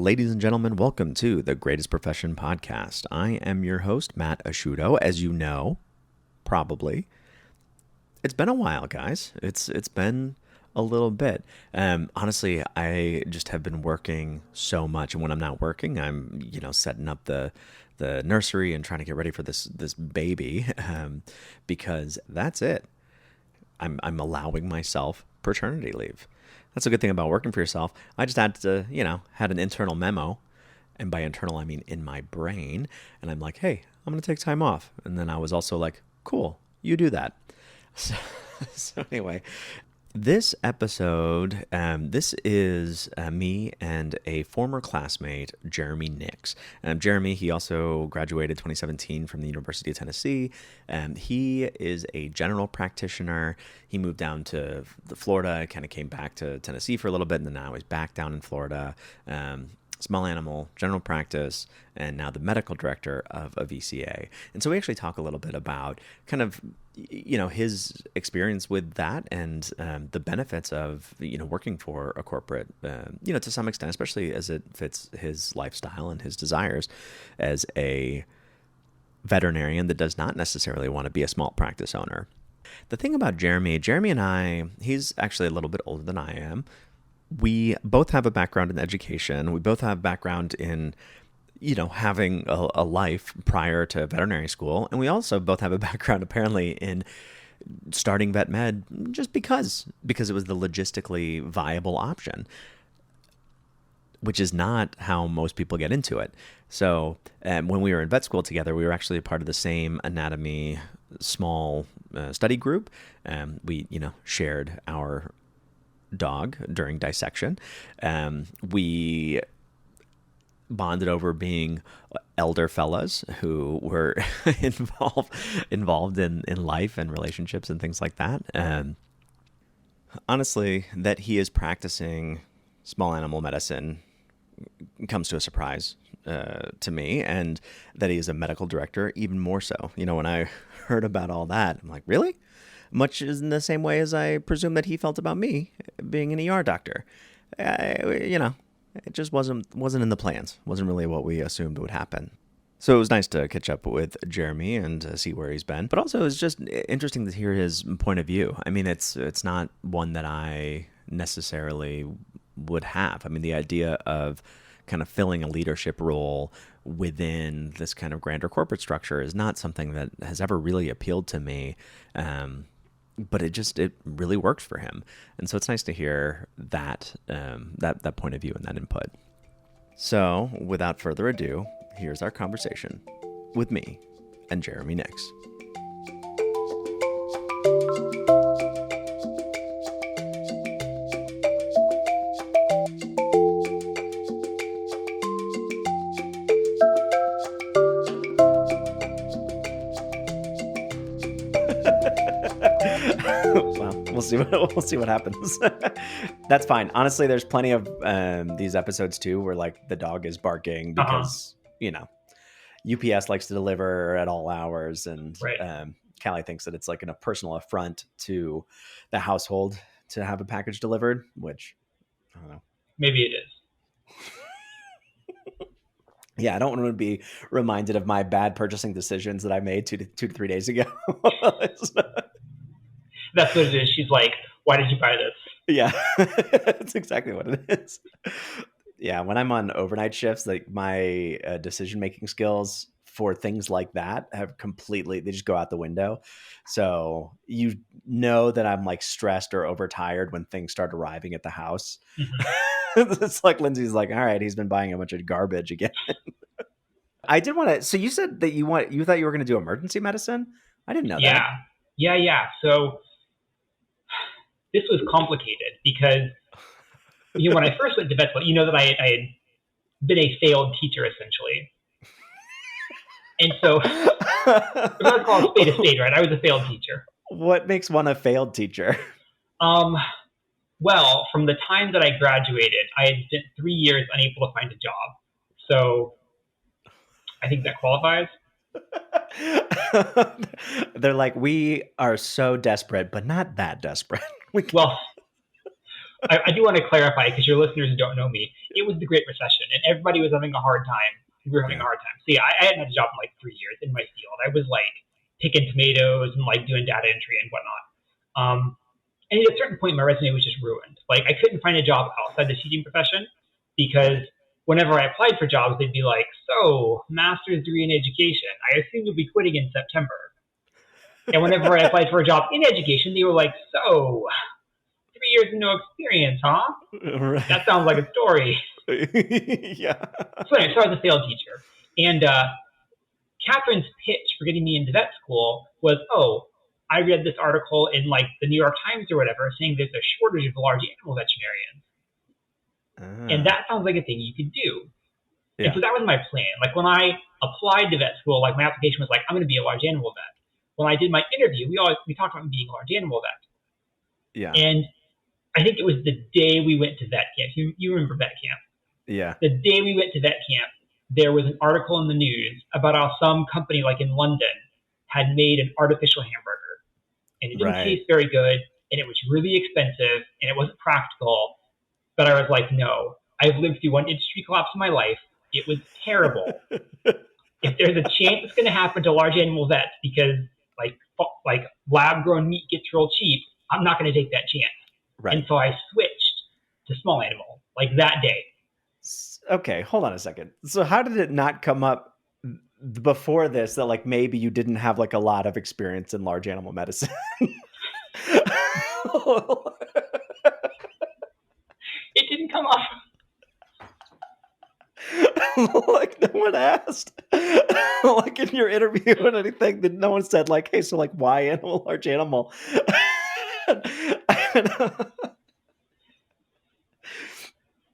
Ladies and gentlemen, welcome to the Greatest Profession Podcast. I am your host, Matt Asciutto. As you know, probably, it's been a while, guys. It's been a little bit. Honestly, I just have been working so much, and when I'm not working, I'm setting up the nursery and trying to get ready for this baby, because that's it. I'm allowing myself paternity leave. That's a good thing about working for yourself. I just had to, had an internal memo. And by internal, I mean in my brain. And I'm like, hey, I'm going to take time off. And then I was also like, cool, you do that. So anyway, this episode, this is me and a former classmate, Jeremy Nix. Jeremy, he also graduated 2017 from the University of Tennessee. He is a general practitioner. He moved down to Florida, kind of came back to Tennessee for a little bit, and then now he's back down in Florida. Small animal, general practice, and now the medical director of a VCA. And so we actually talk a little bit about kind of, his experience with that and the benefits of, working for a corporate, to some extent, especially as it fits his lifestyle and his desires as a veterinarian that does not necessarily want to be a small practice owner. The thing about Jeremy and I, he's actually a little bit older than I am. We both have a background in education. We both have background in, having a life prior to veterinary school. And we also both have a background apparently in starting vet med just because it was the logistically viable option, which is not how most people get into it. So when we were in vet school together, we were actually a part of the same anatomy small study group. We, shared our dog during dissection. We bonded over being elder fellas who were involved in life and relationships and things like that. Honestly, that he is practicing small animal medicine comes to a surprise to me, and that he is a medical director even more so. When I heard about all that, I'm like, really? Much in the same way as I presume that he felt about me being an ER doctor. It just wasn't in the plans. Wasn't really what we assumed would happen. So it was nice to catch up with Jeremy and see where he's been. But also it was just interesting to hear his point of view. I mean, it's not one that I necessarily would have. I mean, the idea of kind of filling a leadership role within this kind of grander corporate structure is not something that has ever really appealed to me. But it really works for him. And so it's nice to hear that point of view and that input. So without further ado, here's our conversation with me and Jeremy Nix. Well, we'll see what happens. That's fine. Honestly, there's plenty of these episodes too where like the dog is barking because UPS likes to deliver at all hours, and right. Callie thinks that it's like a personal affront to the household to have a package delivered, which I don't know. Maybe it is. Yeah, I don't want to be reminded of my bad purchasing decisions that I made two to 3 days ago. That's what it is. She's like, why did you buy this? Yeah, that's exactly what it is. Yeah, when I'm on overnight shifts, like my decision-making skills for things like that they just go out the window. So that I'm like stressed or overtired when things start arriving at the house. Mm-hmm. It's like Lindsay's like, all right, he's been buying a bunch of garbage again. I did want to, so you said that you thought you were going to do emergency medicine? I didn't know that. Yeah. So this was complicated because, when I first went to vet school, that I had been a failed teacher essentially. And so I'm going to call a spade, right? I was a failed teacher. What makes one a failed teacher? Well, from the time that I graduated, I had spent 3 years unable to find a job. So I think that qualifies. They're like, we are so desperate, but not that desperate. Well, I do want to clarify because your listeners don't know me. It was the Great Recession, and everybody was having a hard time. We were having a Yeah. hard time. See, I hadn't had a job in like 3 years in my field. I was like picking tomatoes and like doing data entry and whatnot. And at a certain point, my resume was just ruined. Like I couldn't find a job outside the teaching profession because Right. whenever I applied for jobs, they'd be like, "So, master's degree in education. I assume you'll be quitting in September." And whenever I applied for a job in education, they were like, "So, 3 years and no experience, huh? Right. That sounds like a story." Yeah. So anyway, so I was a failed teacher. And Catherine's pitch for getting me into vet school was, "Oh, I read this article in like the New York Times or whatever saying there's a shortage of large animal veterinarians. And Ah, that sounds like a thing you could do." And yeah. so that was my plan. Like when I applied to vet school, like my application was like, "I'm going to be a large animal vet." When I did my interview, we talked about being a large animal vet. Yeah. And I think it was the day we went to vet camp. You remember vet camp? Yeah. The day we went to vet camp, there was an article in the news about how some company, like in London, had made an artificial hamburger, and it didn't Right. taste very good, and it was really expensive, and it wasn't practical. But I was like, no, I've lived through one industry collapse in my life. It was terrible. If there's a chance it's going to happen to large animal vets because like lab grown meat gets real cheap, I'm not going to take that chance. And Right. so I switched to small animal like that day. Okay, hold on a second. So how did it not come up before this that like maybe you didn't have like a lot of experience in large animal medicine? It didn't come up. Like no one asked. Like in your interview or anything, that no one said like, "Hey, so like why animal, large animal?"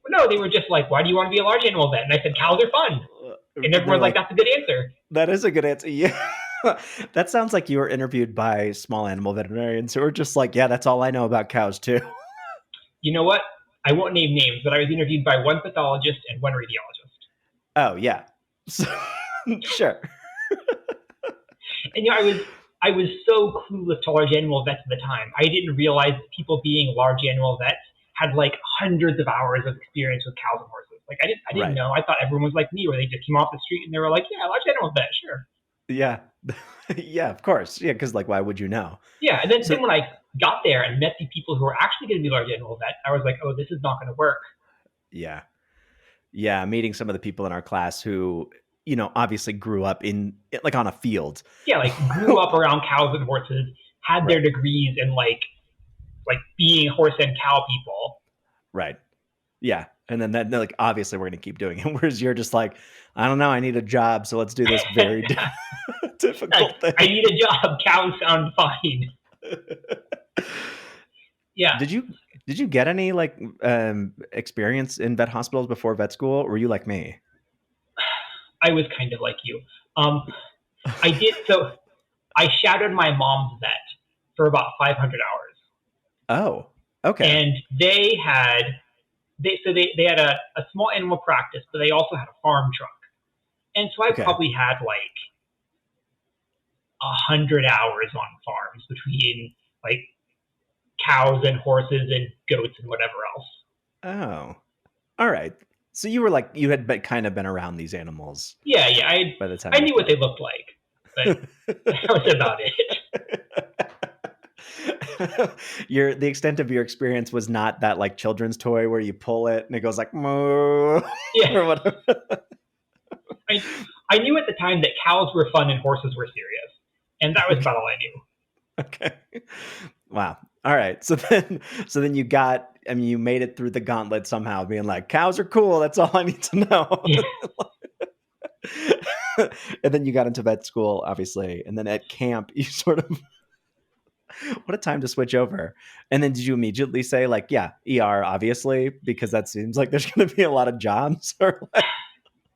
No, they were just like, "Why do you want to be a large animal vet?" And I said, "Cows are fun." And They're everyone's like, like, "That's a good answer." that is a good answer. Yeah. That sounds like you were interviewed by small animal veterinarians who are just like, yeah, that's all I know about cows too. You know what? I won't name names, but I was interviewed by one pathologist and one radiologist. Oh yeah. So, sure. And I was so clueless to large animal vets at the time. I didn't realize that people being large animal vets had like hundreds of hours of experience with cows and horses. Like I didn't Right. know. I thought everyone was like me, where they just came off the street and they were like, "Yeah, large animal vet, sure." Yeah. Yeah, of course. Yeah, because like why would you know? Yeah, and So then when I got there and met the people who were actually going to be large animal vets, I was like, "Oh, this is not going to work." yeah. Yeah, meeting some of the people in our class who, you know, obviously grew up in like on a field. Yeah, like grew up around cows and horses, had their Right. degrees in like being horse and cow people. Right. Yeah. And then that like obviously we're gonna keep doing it. Whereas you're just like, I don't know, I need a job, so let's do this very Like, difficult thing. I need a job. Cows sound fine. Yeah, Did you get any like experience in vet hospitals before vet school? Or were you like me? I was kind of like you. Um, I did so. I shadowed my mom's vet for about 500 hours, Oh, okay. and they had a small animal practice, but they also had a farm truck, and so I Okay. probably had like 100 hours on farms between like cows and horses and goats and whatever else. Oh. All right. So you were like you had been, kind of been around these animals Yeah, yeah. by the time I you knew what they looked like, but that was about it. The extent of your experience was not that like children's toy where you pull it and it goes like moo Yeah, or whatever. I I knew at the time that cows were fun and horses were serious, and that was about all I knew. Okay. Wow. All right. So then you got, I mean, you made it through the gauntlet somehow, being like, cows are cool. That's all I need to know. Yeah. And then you got into vet school, obviously. And then at camp, you sort of, what a time to switch over. And then did you immediately say, like, yeah, ER, obviously, because that seems like there's going to be a lot of jobs? Or like,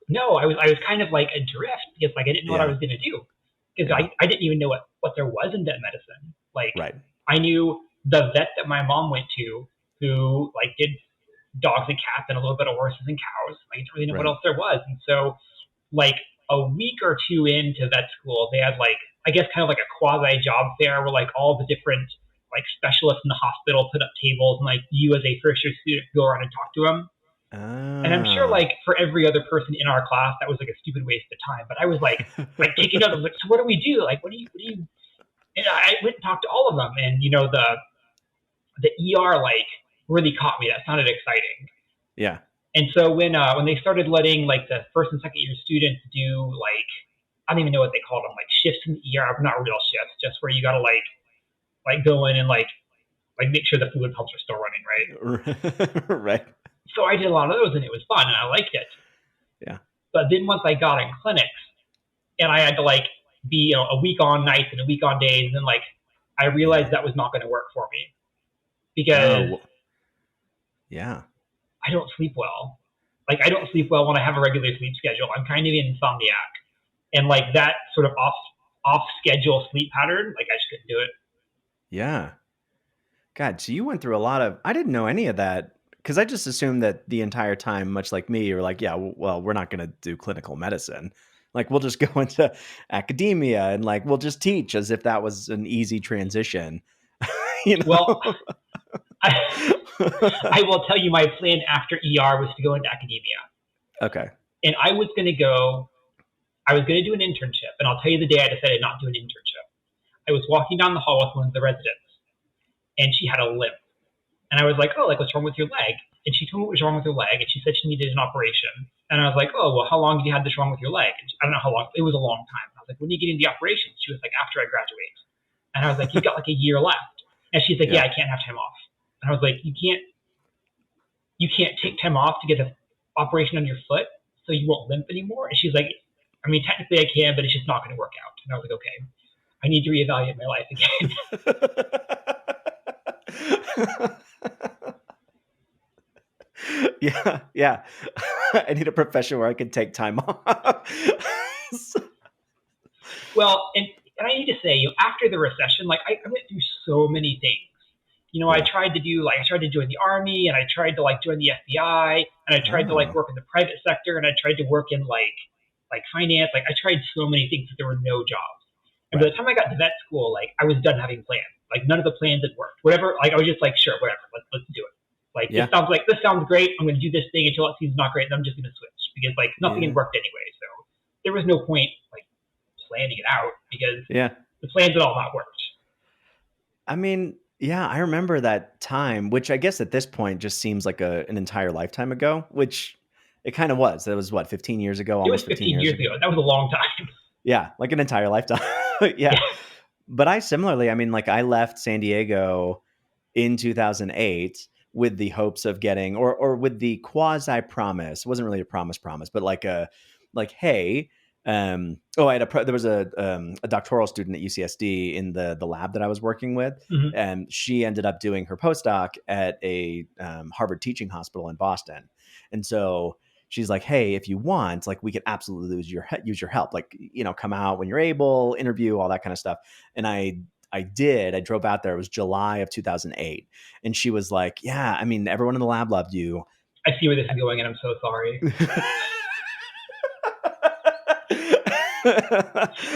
No, I was kind of like adrift because like I didn't know what I yeah. was going to do because Yeah. I didn't even know what there was in vet medicine. Like Right. I knew the vet that my mom went to who like did dogs and cats and a little bit of horses and cows. I didn't really know what Right. else there was, and so like a week or two into vet school, they had like I guess kind of like a quasi job fair where like all the different like specialists in the hospital put up tables and like you as a first year student go around and talk to them. And I'm sure Oh. like for every other person in our class, that was like a stupid waste of time. But I was like taking notes. I was like, so what do we do? Like, what do you? And I went and talked to all of them, and the ER like really caught me. That sounded exciting. Yeah. And so when they started letting like the first and second year students do like I don't even know what they called them, like shifts in the ER, not real shifts, just where you gotta like go in and like make sure the fluid pumps are still running, right? Right. So I did a lot of those and it was fun and I liked it. Yeah. But then once I got in clinics and I had to like be a week on nights and a week on days, and then like I realized that was not going to work for me because Yeah. I don't sleep well. Like I don't sleep well when I have a regular sleep schedule. I'm kind of an insomniac, and like that sort of off schedule sleep pattern, like I just couldn't do it. Yeah. God, so you went through a lot of, I didn't know any of that because I just assumed that the entire time, much like me, you were like, yeah, well, we're not going to do clinical medicine. Like, we'll just go into academia and like, we'll just teach as if that was an easy transition, you know? Well, I will tell you my plan after ER was to go into academia. Okay. And I was going to do an internship. And I'll tell you the day I decided not to do an internship. I was walking down the hall with one of the residents, and she had a limp. And I was like, oh, like, what's wrong with your leg? And she told me what was wrong with her leg, and she said she needed an operation. And I was like, oh, well, how long have you had this wrong with your leg? And I don't know how long. It was a long time. I was like, when are you getting the operation? She was like, after I graduate. And I was like, you've got like a year left. And she's like, yeah, I can't have time off. And I was like, you can't take time off to get an operation on your foot so you won't limp anymore? And she's like, I mean, technically I can, but it's just not going to work out. And I was like, okay, I need to reevaluate my life again. Yeah. I need a profession where I can take time off. Well, and I need to say, after the recession, like I went through so many things. I tried to join the army, and I tried to like join the FBI, and I tried to like work in the private sector, and I tried to work in like finance. Like I tried so many things, but there were no jobs. And by the time I got to vet school, like I was done having plans. Like none of the plans had worked. Whatever, like I was just like, sure, whatever, let's do it. Like this sounds great. I'm going to do this thing until it seems not great, and I'm just going to switch because like nothing had worked anyway. So there was no point like planning it out because the plans had all not worked. I mean, yeah, I remember that time, which I guess at this point just seems like an entire lifetime ago, which it kind of was. That was what, 15 years ago? Almost 15 years ago. That was a long time. Yeah, like an entire lifetime. Yeah. But I similarly, I mean, like I left San Diego in 2008 with the hopes of getting, or with the quasi promise. It wasn't really a promise, but hey, there was a doctoral student at UCSD in the lab that I was working with, and she ended up doing her postdoc at a Harvard teaching hospital in Boston, and so she's like, hey, if you want, like we could absolutely use your help, like come out when you're able, interview, all that kind of stuff, and I drove out there. It was July of 2008, and she was like, yeah, I mean, everyone in the lab loved you. I see where this is going, and I'm so sorry.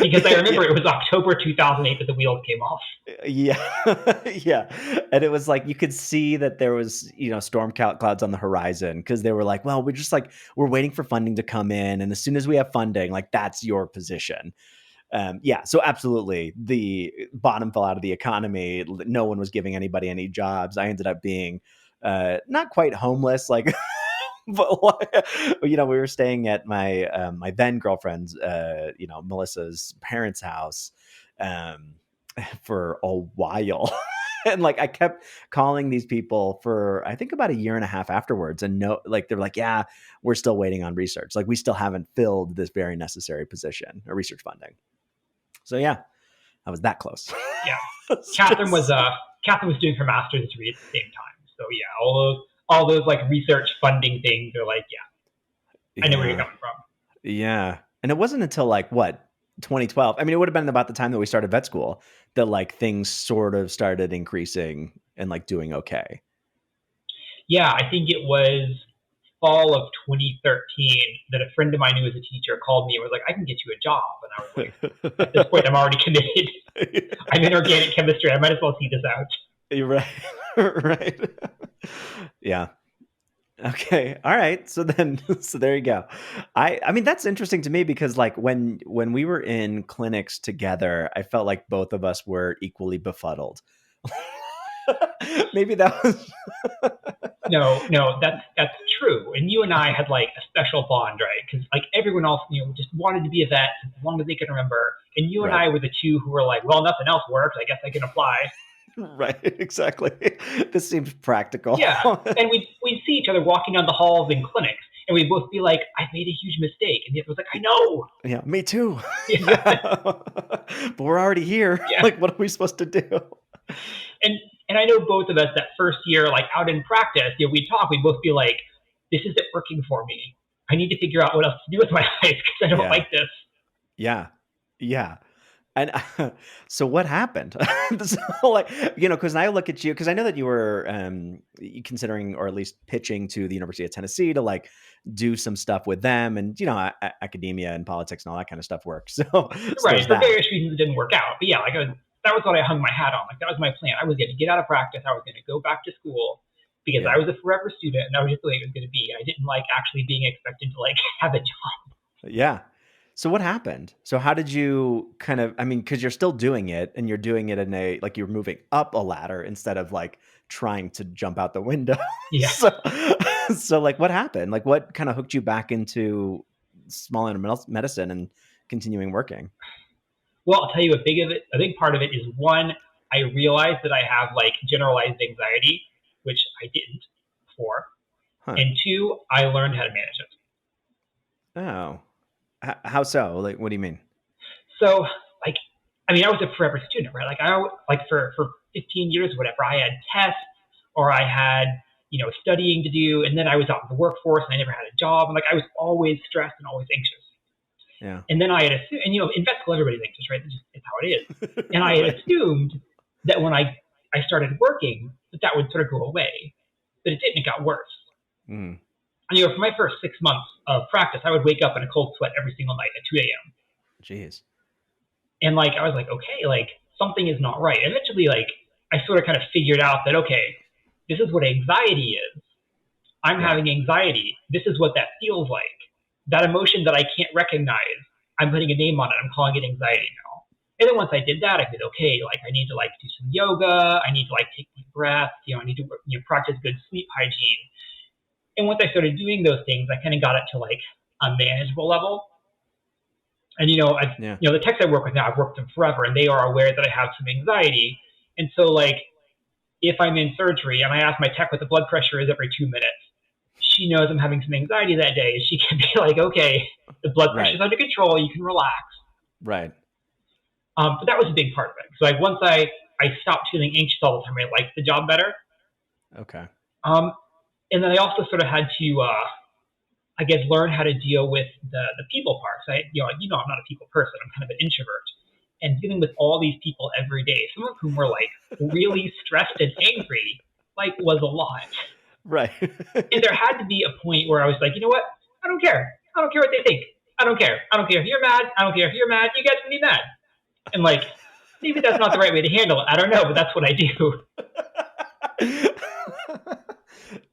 Because I remember it was October 2008 that the wheels came off. Yeah. And it was like, you could see that there was, storm clouds on the horizon, because they were like, well, we're waiting for funding to come in. And as soon as we have funding, like that's your position. So absolutely, the bottom fell out of the economy. No one was giving anybody any jobs. I ended up being not quite homeless, like, but we were staying at my my then girlfriend's, Melissa's parents' house for a while. And like I kept calling these people for I think about a year and a half afterwards, and they're like, yeah, we're still waiting on research. Like we still haven't filled this very necessary position or research funding. So yeah, I was that close. Yeah, Catherine was doing her master's degree at the same time. So yeah, all those like research funding things are like, I know where you're coming from. Yeah, and it wasn't until like what 2012. I mean, it would have been about the time that we started vet school that like things sort of started increasing and like doing okay. Yeah, I think it was fall of 2013 that a friend of mine who was a teacher called me and was like, I can get you a job. And I was like, at this point, I'm already committed. I'm in organic chemistry. I might as well see this out. You're right. Right. Yeah. Okay. All right. So then, so there you go. I mean, that's interesting to me because like when we were in clinics together, I felt like both of us were equally befuddled. Maybe that was No, no, that's true. And you and I had like a special bond, right? Because like everyone else, just wanted to be a vet as long as they could remember. And you and right. I were the two who were like, well, nothing else works. I guess I can apply. Right. Exactly. This seems practical. Yeah. And we'd see each other walking down the halls in clinics, and we'd both be like, I made a huge mistake. And the other was like, I know. Yeah. Me too. Yeah. Yeah. But we're already here. Yeah. Like, what are we supposed to do? And I know both of us that first year, like out in practice, we'd talk, we'd both be like, this isn't working for me. I need to figure out what else to do with my life because I don't Yeah. like this. Yeah. Yeah. And so what happened? So like, because I look at you, because I know that you were considering, or at least pitching to the University of Tennessee to like do some stuff with them, and academia and politics and all that kind of stuff works. So Right. there's For that. various reasons, it didn't work out. But yeah, that was what I hung my hat on. Like that was my plan. I was going to get out of practice. I was going to go back to school because Yeah. I was a forever student, and that was just the way it was going to be. I didn't like actually being expected to like have a job. Yeah. So what happened? So how did you kind of, I mean, because you're still doing it and you're doing it in a, like you're moving up a ladder instead of like trying to jump out the window. Yeah. So like what happened? Like what kind of hooked you back into small animal medicine and continuing working? Well, I'll tell you a big part of it is one, I realized that I have like generalized anxiety, which I didn't before. Huh. And two, I learned how to manage it. Oh, how so? Like, what do you mean? So, like, I mean, I was a forever student, right? Like for 15 years, or whatever, I had tests or I had, studying to do. And then I was out in the workforce and I never had a job. And like, I was always stressed and always anxious. Yeah. And then I had assumed, and in vet school, everybody's anxious, right? It's how it is. And I had Right. assumed that when I started working, that would sort of go away. But it didn't, it got worse. Mm. And, for my first 6 months of practice, I would wake up in a cold sweat every single night at 2 a.m. Jeez. And like, I was like, okay, like something is not right. And eventually, like, I sort of kind of figured out that, okay, this is what anxiety is. I'm Yeah. having anxiety. This is what that feels like. That emotion that I can't recognize, I'm putting a name on it. I'm calling it anxiety now. And then once I did that, I said, okay, like I need to like do some yoga. I need to like take deep breaths. I need to practice good sleep hygiene. And once I started doing those things, I kind of got it to like a manageable level. And Yeah. the techs I work with now, I've worked with them forever, and they are aware that I have some anxiety. And so like, if I'm in surgery and I ask my tech what the blood pressure is every 2 minutes, she knows I'm having some anxiety that day. She can be like, okay, the blood pressure's Right. under control. You can relax. Right. But that was a big part of it. So like once I stopped feeling anxious all the time, I liked the job better. Okay. And then I also sort of had to, I guess, learn how to deal with the people part. So I'm not a people person. I'm kind of an introvert. And dealing with all these people every day, some of whom were like really stressed and angry, like was a lot. Right. And there had to be a point where I was like, you know what? I don't care. I don't care what they think. I don't care. I don't care if you're mad. I don't care if you're mad. You guys can be mad. And like, maybe that's not the right way to handle it. I don't know, but that's what I do.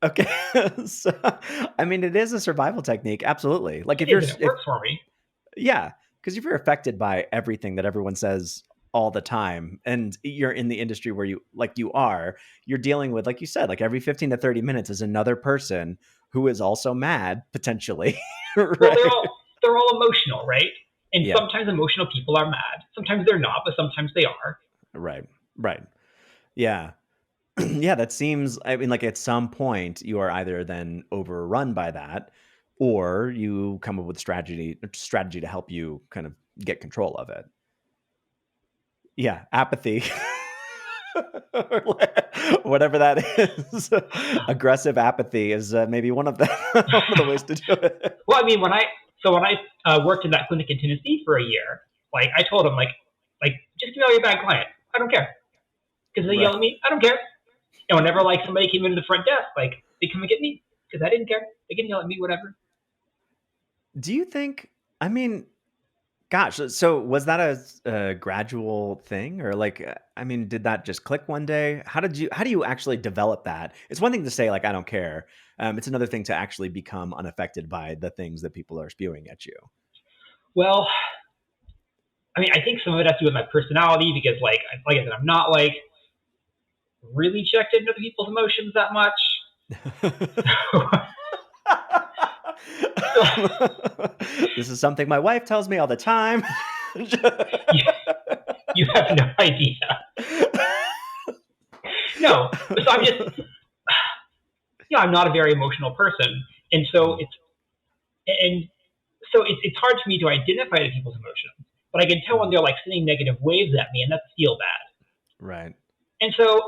Okay. So, I mean, it is a survival technique. Absolutely. Like It is, and it works for me. Yeah, because if you're affected by everything that everyone says all the time, and you're in the industry where you're dealing with, like you said, like every 15 to 30 minutes is another person who is also mad potentially. Right? Well, they're all emotional, right? And Yeah. sometimes emotional people are mad. Sometimes they're not, but sometimes they are. Right. Right. Yeah. Yeah, that seems, I mean, like at some point you are either then overrun by that, or you come up with strategy to help you kind of get control of it. Yeah, apathy. Whatever that is. Aggressive apathy is maybe one of the ways to do it. Well, I mean, when I worked in that clinic in Tennessee for a year, like I told them, like just give me all your bad clients. I don't care, because they yell at me. I don't care. And whenever like somebody came into the front desk, like they come and get me because I didn't care. They can yell at me, whatever. Do you think? I mean, Gosh, so was that a gradual thing, or like, I mean, did that just click one day? How do you actually develop that? It's one thing to say like, I don't care. It's another thing to actually become unaffected by the things that people are spewing at you. Well, I mean, I think some of it has to do with my personality because, like I said, I'm not like really checked into other people's emotions that much. This is something my wife tells me all the time. You have no idea. No, so I'm just, I'm not a very emotional person, and so it's hard for me to identify the people's emotions, but I can tell when they're like sending negative waves at me, and that's feel bad. Right. And so,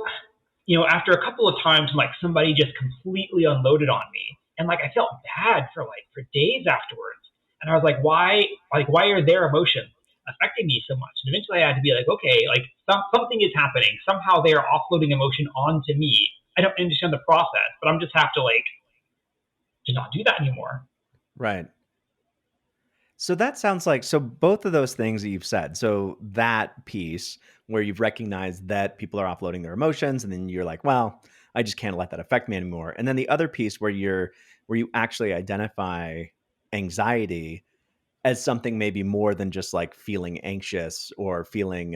after a couple of times, like somebody just completely unloaded on me, and like I felt bad for days afterwards, and I was like, why are their emotions affecting me so much? And eventually, I had to be like, okay, like something is happening. Somehow they are offloading emotion onto me. I don't understand the process, but I'm just have to to not do that anymore. Right. So that sounds like, so both of those things that you've said, so that piece where you've recognized that people are offloading their emotions and then you're like, well, I just can't let that affect me anymore. And then the other piece where you actually identify anxiety as something maybe more than just like feeling anxious or feeling,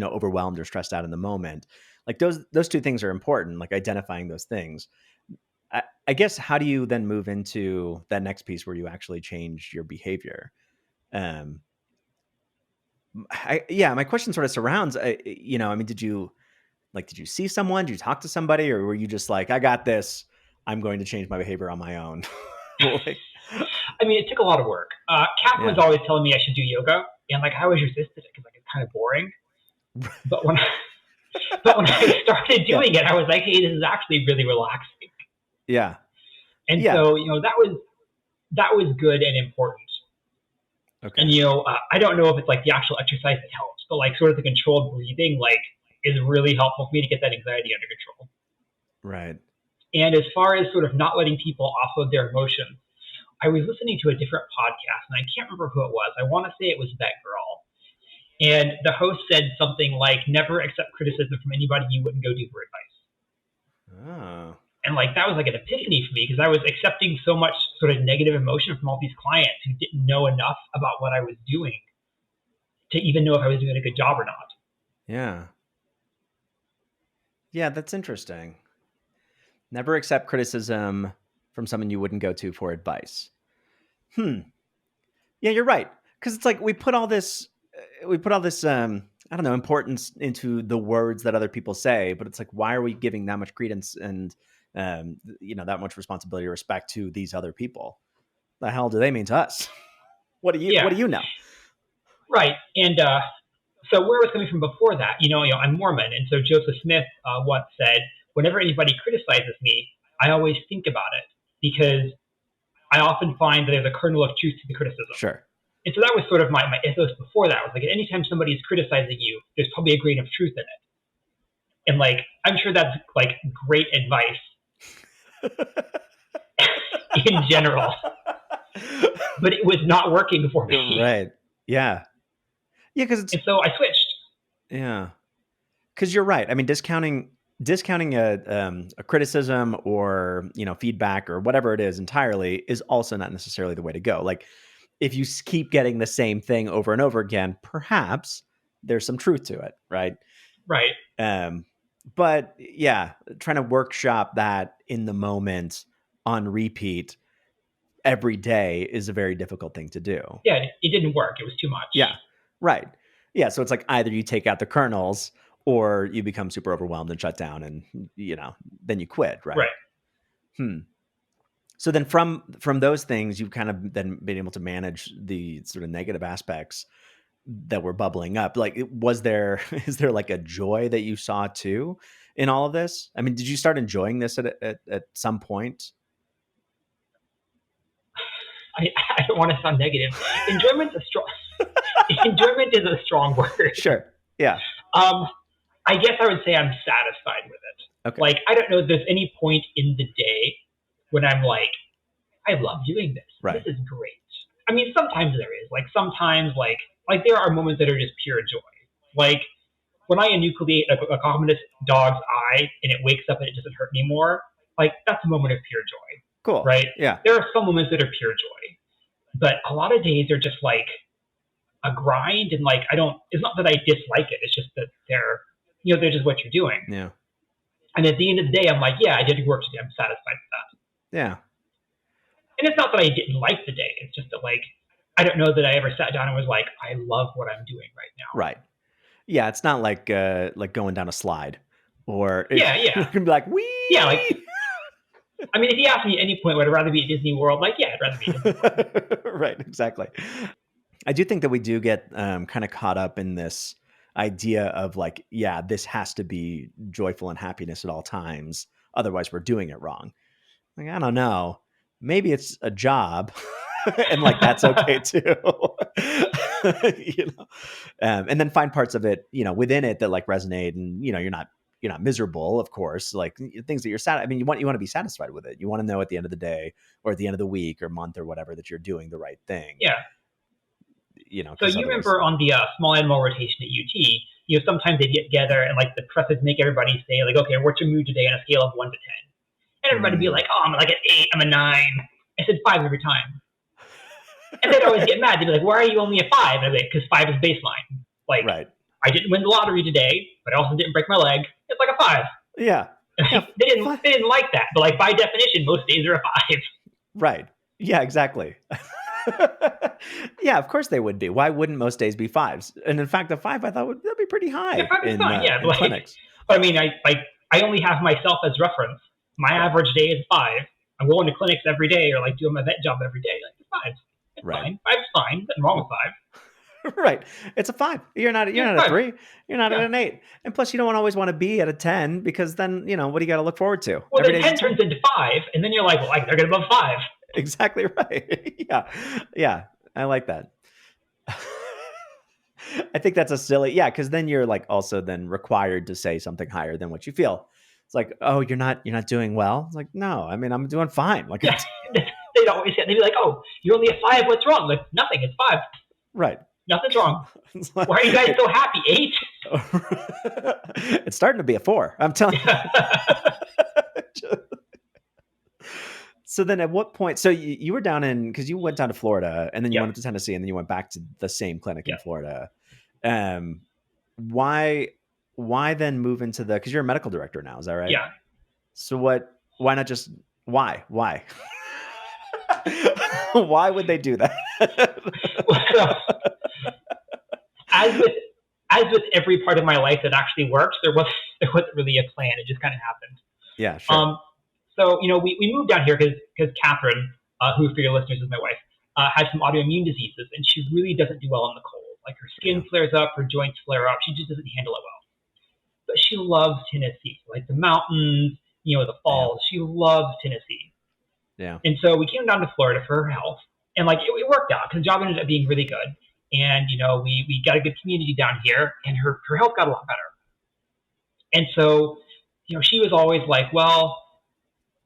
overwhelmed or stressed out in the moment. Like those two things are important, like identifying those things. I guess, how do you then move into that next piece where you actually change your behavior? My question sort of surrounds, I mean, did you see someone? Did you talk to somebody, or were you just like, I got this, I'm going to change my behavior on my own? I mean, it took a lot of work. Catherine was always telling me I should do yoga, and I always resisted it because it's kind of boring. But when I started doing it, I was like, hey, this is actually really relaxing. Yeah. And so, that was good and important. Okay. And, I don't know if it's like the actual exercise that helps, but like sort of the controlled breathing, is really helpful for me to get that anxiety under control. Right. And as far as sort of not letting people offload their emotions, I was listening to a different podcast, and I can't remember who it was. I want to say it was Vet Girl. And the host said something like, never accept criticism from anybody you wouldn't go to for advice. Oh. And that was like an epiphany for me, because I was accepting so much sort of negative emotion from all these clients who didn't know enough about what I was doing to even know if I was doing a good job or not. Yeah. Yeah, that's interesting. Never accept criticism from someone you wouldn't go to for advice. Yeah, you're right. Because it's like we put all this, I don't know, importance into the words that other people say, but it's like, why are we giving that much credence and, that much responsibility or respect to these other people? The hell do they mean to us? What do you know? Right. And so where I was coming from before that, I'm Mormon. And so Joseph Smith once said, whenever anybody criticizes me, I always think about it, because I often find that there's a kernel of truth to the criticism. Sure. And so that was sort of my ethos before that. I was like, anytime somebody is criticizing you, there's probably a grain of truth in it. And I'm sure that's great advice in general, but it was not working for me. Right. Yeah. Yeah. And so I switched. Yeah. Because you're right. I mean, discounting a criticism or, feedback or whatever it is entirely is also not necessarily the way to go. Like, if you keep getting the same thing over and over again, perhaps there's some truth to it. Right. Right. But yeah, trying to workshop that in the moment on repeat every day is a very difficult thing to do. Yeah. It didn't work. It was too much. Yeah. Right. Yeah. So it's like either you take out the kernels or you become super overwhelmed and shut down and, then you quit. Right. Right. So then from those things, you've kind of then been able to manage the sort of negative aspects that were bubbling up. Like, is there like a joy that you saw too in all of this? I mean, did you start enjoying this at some point? I don't want to sound negative. Enjoyment is a strong word. Sure. Yeah. I guess I would say I'm satisfied with it. Okay. I don't know if there's any point in the day when I'm like, I love doing this. Right. This is great. I mean, sometimes there is. Like sometimes, like there are moments that are just pure joy. Like when I enucleate a commodus dog's eye and it wakes up and it doesn't hurt anymore, like that's a moment of pure joy, Cool. right? Yeah. There are some moments that are pure joy, but a lot of days are just like a grind, and like I don't. It's not that I dislike it. It's just that they're just what you're doing. Yeah. And at the end of the day, I'm like, yeah, I did work today. I'm satisfied with that. Yeah. And it's not that I didn't like the day. It's just that like I don't know that I ever sat down and was like, I love what I'm doing right now. Right. Yeah, it's not like going down a slide, or Yeah. you can be like, wee. Yeah, like I mean, if you ask me at any point, would I rather be at Disney World? Like, yeah, I'd rather be at Disney World. Right, exactly. I do think that we do get kind of caught up in this idea of like, yeah, this has to be joyful and happiness at all times. Otherwise, we're doing it wrong. Like, I don't know. Maybe it's a job, and like that's okay too. And then find parts of it, within it that like resonate, and you're not miserable, of course. Like things that you're sad. I mean, you want to be satisfied with it. You want to know at the end of the day, or at the end of the week or month or whatever, that you're doing the right thing. Yeah. So you remember on the small animal rotation at UT, sometimes they get together and like the professors make everybody say like, okay, what's your mood today on a scale of 1 to 10? And everybody would be like, oh, I'm like an 8, I'm a 9. I said 5 every time. And they'd always get mad. They'd be like, why are you only a 5? And I'd be like, because 5 is baseline. Like, right. I didn't win the lottery today, but I also didn't break my leg. It's like a 5. Yeah. They didn't like that. But like by definition, most days are a 5. Right. Yeah, exactly. Yeah, of course they would be. Why wouldn't most days be 5s? And in fact, a 5 I thought that'd be pretty high. Yeah, 5 is fine. Yeah, but clinics. But I mean, I only have myself as reference. My average day is 5. I'm going to clinics every day, or like doing my vet job every day. Like it's 5. It's fine. 5's fine. Nothing wrong with 5. Right. It's a 5. You're not a 3. You're not at an 8. And plus, you don't always want to be at a 10, because then, what do you got to look forward to? Well, then 10 turns into 5, and then you're like, well, I gotta get above 5. Exactly right. Yeah. I like that. I think that's a silly, because then you're like also then required to say something higher than what you feel. It's like, oh, you're not doing well. It's like, no, I mean, I'm doing fine. Like, they'd always say, they'd be like, oh, you're only a 5. What's wrong? Like, nothing. It's 5. Right. Nothing's wrong. Like, why are you guys so happy? 8? It's starting to be a 4. I'm telling you. So then at what point, so you were down because you went down to Florida, and then you went up to Tennessee, and then you went back to the same clinic in Florida. Why then move into because you're a medical director now, is that right? Yeah. So why not just, why? Why would they do that? Well, as with every part of my life that actually works, there wasn't really a plan. It just kind of happened. Yeah, sure. So, we moved down here because Catherine, who for your listeners is my wife, has some autoimmune diseases, and she really doesn't do well in the cold. Like her skin flares up, her joints flare up. She just doesn't handle it well. But she loves Tennessee, like the mountains, the falls. She loves Tennessee. Yeah. And so we came down to Florida for her health, and like it worked out because the job ended up being really good. And, we got a good community down here, and her health got a lot better. And so, she was always like, well,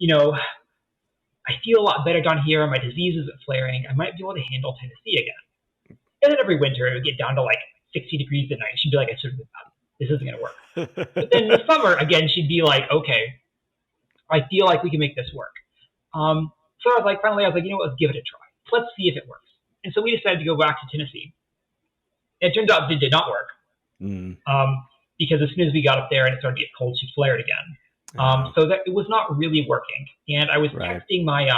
I feel a lot better down here. My disease isn't flaring. I might be able to handle Tennessee again. And then every winter, it would get down to like 60 degrees at night. She'd be like, I should have been done. This isn't going to work. But then in the summer, again, she'd be like, okay, I feel like we can make this work. So I was like, finally, let's give it a try. Let's see if it works. And so we decided to go back to Tennessee. It turned out it did not work. Because as soon as we got up there and it started to get cold, she flared again. So that it was not really working. And I was texting my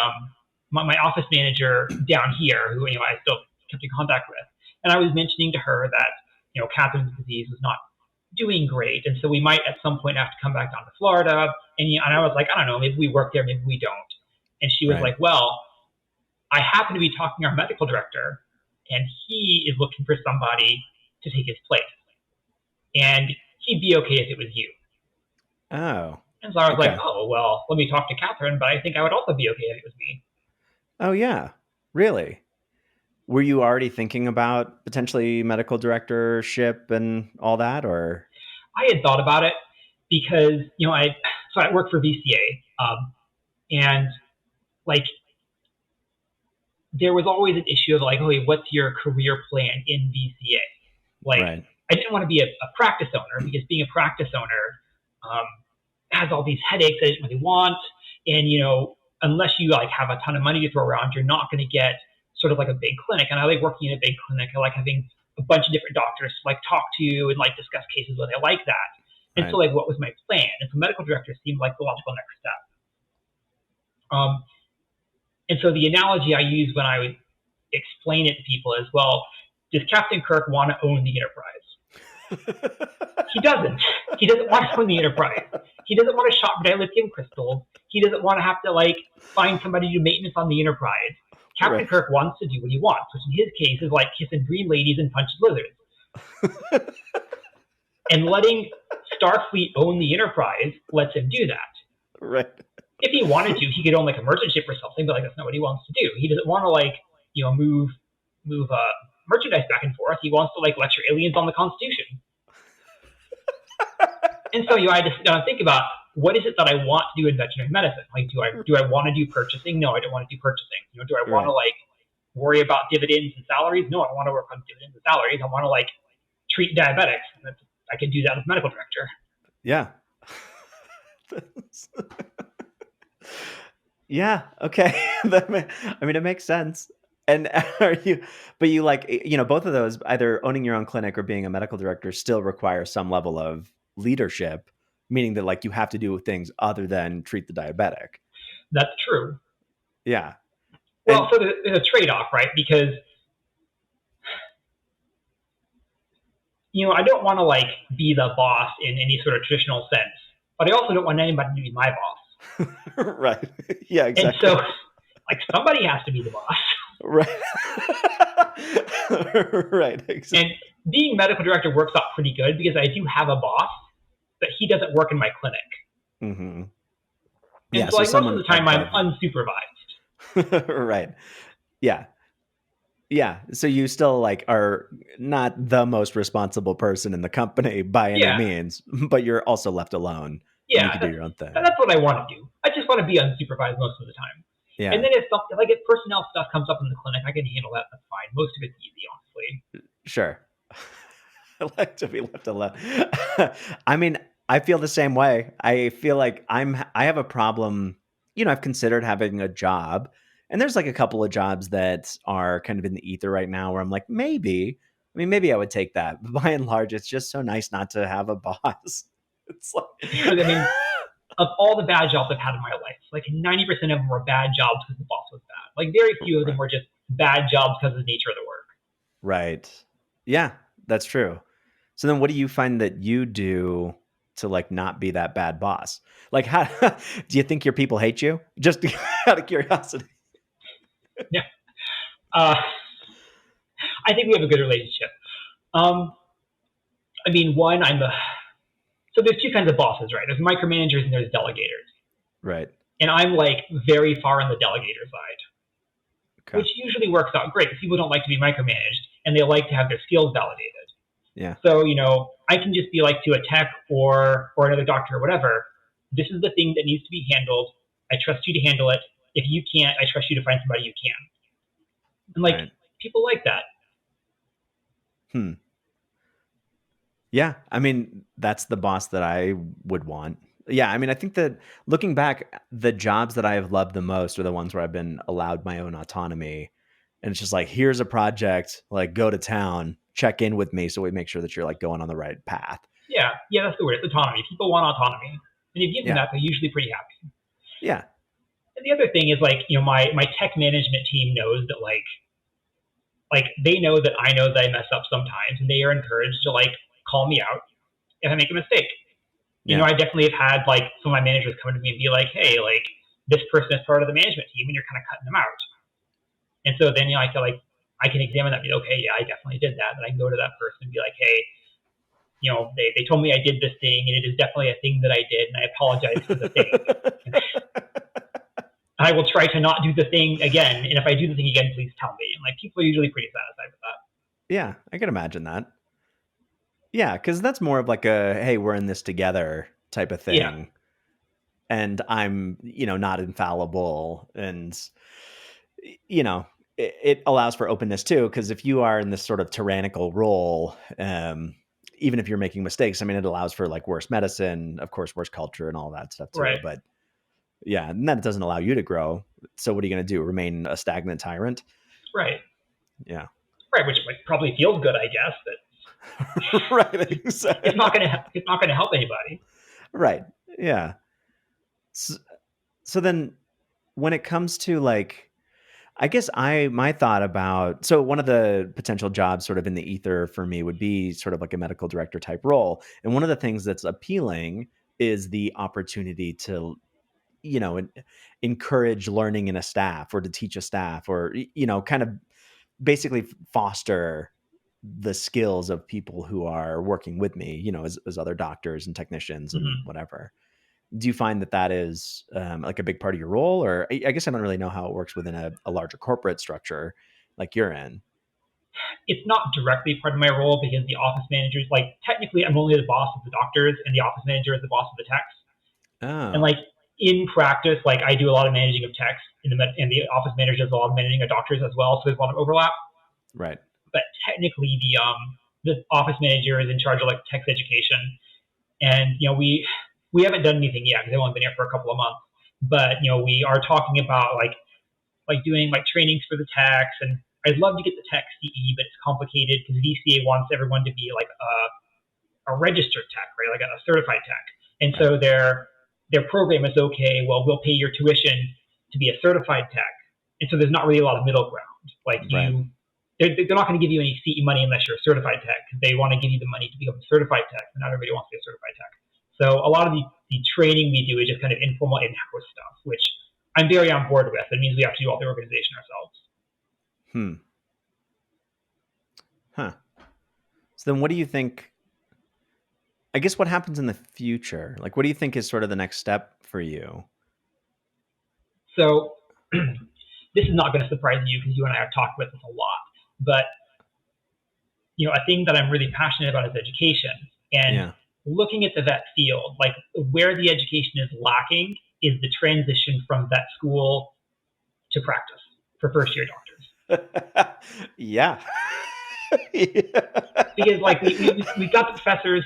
office manager down here, who I still kept in contact with, and I was mentioning to her that Catherine's disease was not doing great, and so we might at some point have to come back down to Florida. And I was like, I don't know, maybe we work there, maybe we don't. And she was like, well, I happen to be talking to our medical director, and he is looking for somebody to take his place, and he'd be okay if it was you. Oh. And so I was like, oh, well, let me talk to Catherine, but I think I would also be okay if it was me. Oh, yeah. Really? Were you already thinking about potentially medical directorship and all that, or? I had thought about it because, I work for VCA, and like there was always an issue of like, okay, what's your career plan in VCA? Like, Right. I didn't want to be a practice owner because being a practice owner has all these headaches I didn't really want. And, unless you like have a ton of money to throw around, you're not going to get sort of like a big clinic. And I like working in a big clinic. I like having a bunch of different doctors to like talk to and like discuss cases with. I like that. And so like, what was my plan? And so medical director seemed like the logical next step. And so the analogy I use when I would explain it to people is, well, does Captain Kirk want to own the Enterprise? He doesn't. He doesn't want to own the Enterprise. He doesn't want to shop for dilithium crystals. He doesn't want to have to like find somebody to do maintenance on the Enterprise. Captain Kirk wants to do what he wants, which in his case is like kissing green ladies and punching lizards. And letting Starfleet own the Enterprise lets him do that. Right. If he wanted to, he could own like a merchant ship or something, but like that's not what he wants to do. He doesn't want to like, move merchandise back and forth. He wants to like lecture aliens on the Constitution. And so I just think about, what is it that I want to do in veterinary medicine? Like, do I want to do purchasing? No, I don't want to do purchasing. Do I want to like worry about dividends and salaries? No, I don't want to work on dividends and salaries. I want to like treat diabetics. And I can do that as medical director. Yeah. Yeah. Okay. It makes sense. And but you like, both of those, either owning your own clinic or being a medical director, still require some level of leadership, meaning that like you have to do things other than treat the diabetic. That's true. Yeah. Well, so there's a trade-off, right? Because, I don't want to like be the boss in any sort of traditional sense, but I also don't want anybody to be my boss. Right. Yeah, exactly. And so like somebody has to be the boss. Right. Right. Exactly. And being medical director works out pretty good because I do have a boss, but he doesn't work in my clinic. Mm-hmm. And so like most of the time I'm unsupervised. Right. Yeah. Yeah. So you still like are not the most responsible person in the company by any means, but you're also left alone. Yeah. You can do your own thing. That's what I want to do. I just want to be unsupervised most of the time. Yeah. And then if personnel stuff comes up in the clinic, I can handle that. That's fine. Most of it's easy, honestly. Sure. I like to be left alone. I feel the same way. I feel like I have a problem. I've considered having a job, and there's like a couple of jobs that are kind of in the ether right now where I'm like, maybe I would take that. But by and large, it's just so nice not to have a boss. It's like, of all the bad jobs I've had in my life, like 90% of them were bad jobs because the boss was bad. Like very few of them were just bad jobs because of the nature of the work. Right. Yeah, that's true. So then what do you find that you do to like not be that bad boss? Like, how do you think your people hate you? Just out of curiosity. Yeah. I think we have a good relationship. One, so there's two kinds of bosses, right? There's micromanagers and there's delegators. Right. And I'm like very far on the delegator side, okay. Which usually works out great. People don't like to be micromanaged and they like to have their skills validated. Yeah. So, I can just be like to a tech or another doctor or whatever, this is the thing that needs to be handled. I trust you to handle it. If you can't, I trust you to find somebody who can. And like, people like that. Yeah. That's the boss that I would want. Yeah. I think that looking back, the jobs that I have loved the most are the ones where I've been allowed my own autonomy. And it's just like, here's a project, like go to town, check in with me so we make sure that you're like going on the right path. Yeah. Yeah, that's the word. It's autonomy. People want autonomy. And if you give them that, they're usually pretty happy. Yeah. And the other thing is like, my tech management team knows that like they know that I know that I mess up sometimes and they are encouraged to like call me out if I make a mistake. I definitely have had like some of my managers come to me and be like, hey, like this person is part of the management team and you're kind of cutting them out. And so then, I feel like I can examine that and be like, okay, yeah, I definitely did that. And I can go to that person and be like, hey, they told me I did this thing and it is definitely a thing that I did. And I apologize for the thing. I will try to not do the thing again. And if I do the thing again, please tell me. And like people are usually pretty satisfied with that. Yeah, I can imagine that. Yeah, because that's more of like a, hey, we're in this together type of thing. Yeah. And I'm, not infallible. And, it allows for openness too, because if you are in this sort of tyrannical role, even if you're making mistakes, I mean, it allows for like worse medicine, of course, worse culture and all that stuff too. Right. But yeah, and that doesn't allow you to grow. So what are you going to do? Remain a stagnant tyrant? Right. Yeah. Right. Which like, probably feels good, I guess, but Right. Exactly. it's not going to help anybody. Right. Yeah. So then when it comes to like, I guess my thought about, so one of the potential jobs sort of in the ether for me would be sort of like a medical director type role. And one of the things that's appealing is the opportunity to, encourage learning in a staff or to teach a staff or, kind of basically foster the skills of people who are working with me, as other doctors and technicians and Mm-hmm. whatever. Do you find that is like a big part of your role? Or I guess I don't really know how it works within a larger corporate structure like you're in. It's not directly part of my role because the office managers, like technically, I'm only the boss of the doctors, and the office manager is the boss of the techs. And Oh, like in practice, like I do a lot of managing of techs, and the office manager does a lot of managing of doctors as well. So there's a lot of overlap. right. But technically, the office manager is in charge of like tech's education, and we haven't done anything yet because they've only been here for a couple of months. But we are talking about like doing like trainings for the techs, and I'd love to get the tech CE, but it's complicated because VCA wants everyone to be like a registered tech, right? Like a certified tech. And Right. so their program is okay. Well, we'll pay your tuition to be a certified tech, and so there's not really a lot of middle ground. Like Right. they're not going to give you any CE money unless you're a certified tech because they want to give you the money to become a certified tech, and not everybody wants to be a certified tech. So a lot of the training we do is just kind of informal in-house stuff, which I'm very on board with. It means we have to do all the organization ourselves. Hmm. Huh. So then what do you think, I guess what happens in the future? Like, what do you think is sort of the next step for you? So this is not going to surprise you because you and I have talked about this a lot. But a thing that I'm really passionate about is education. And Yeah. looking at the vet field, like where the education is lacking is the transition from vet school to practice for first year doctors. Yeah. Because like we've got the professors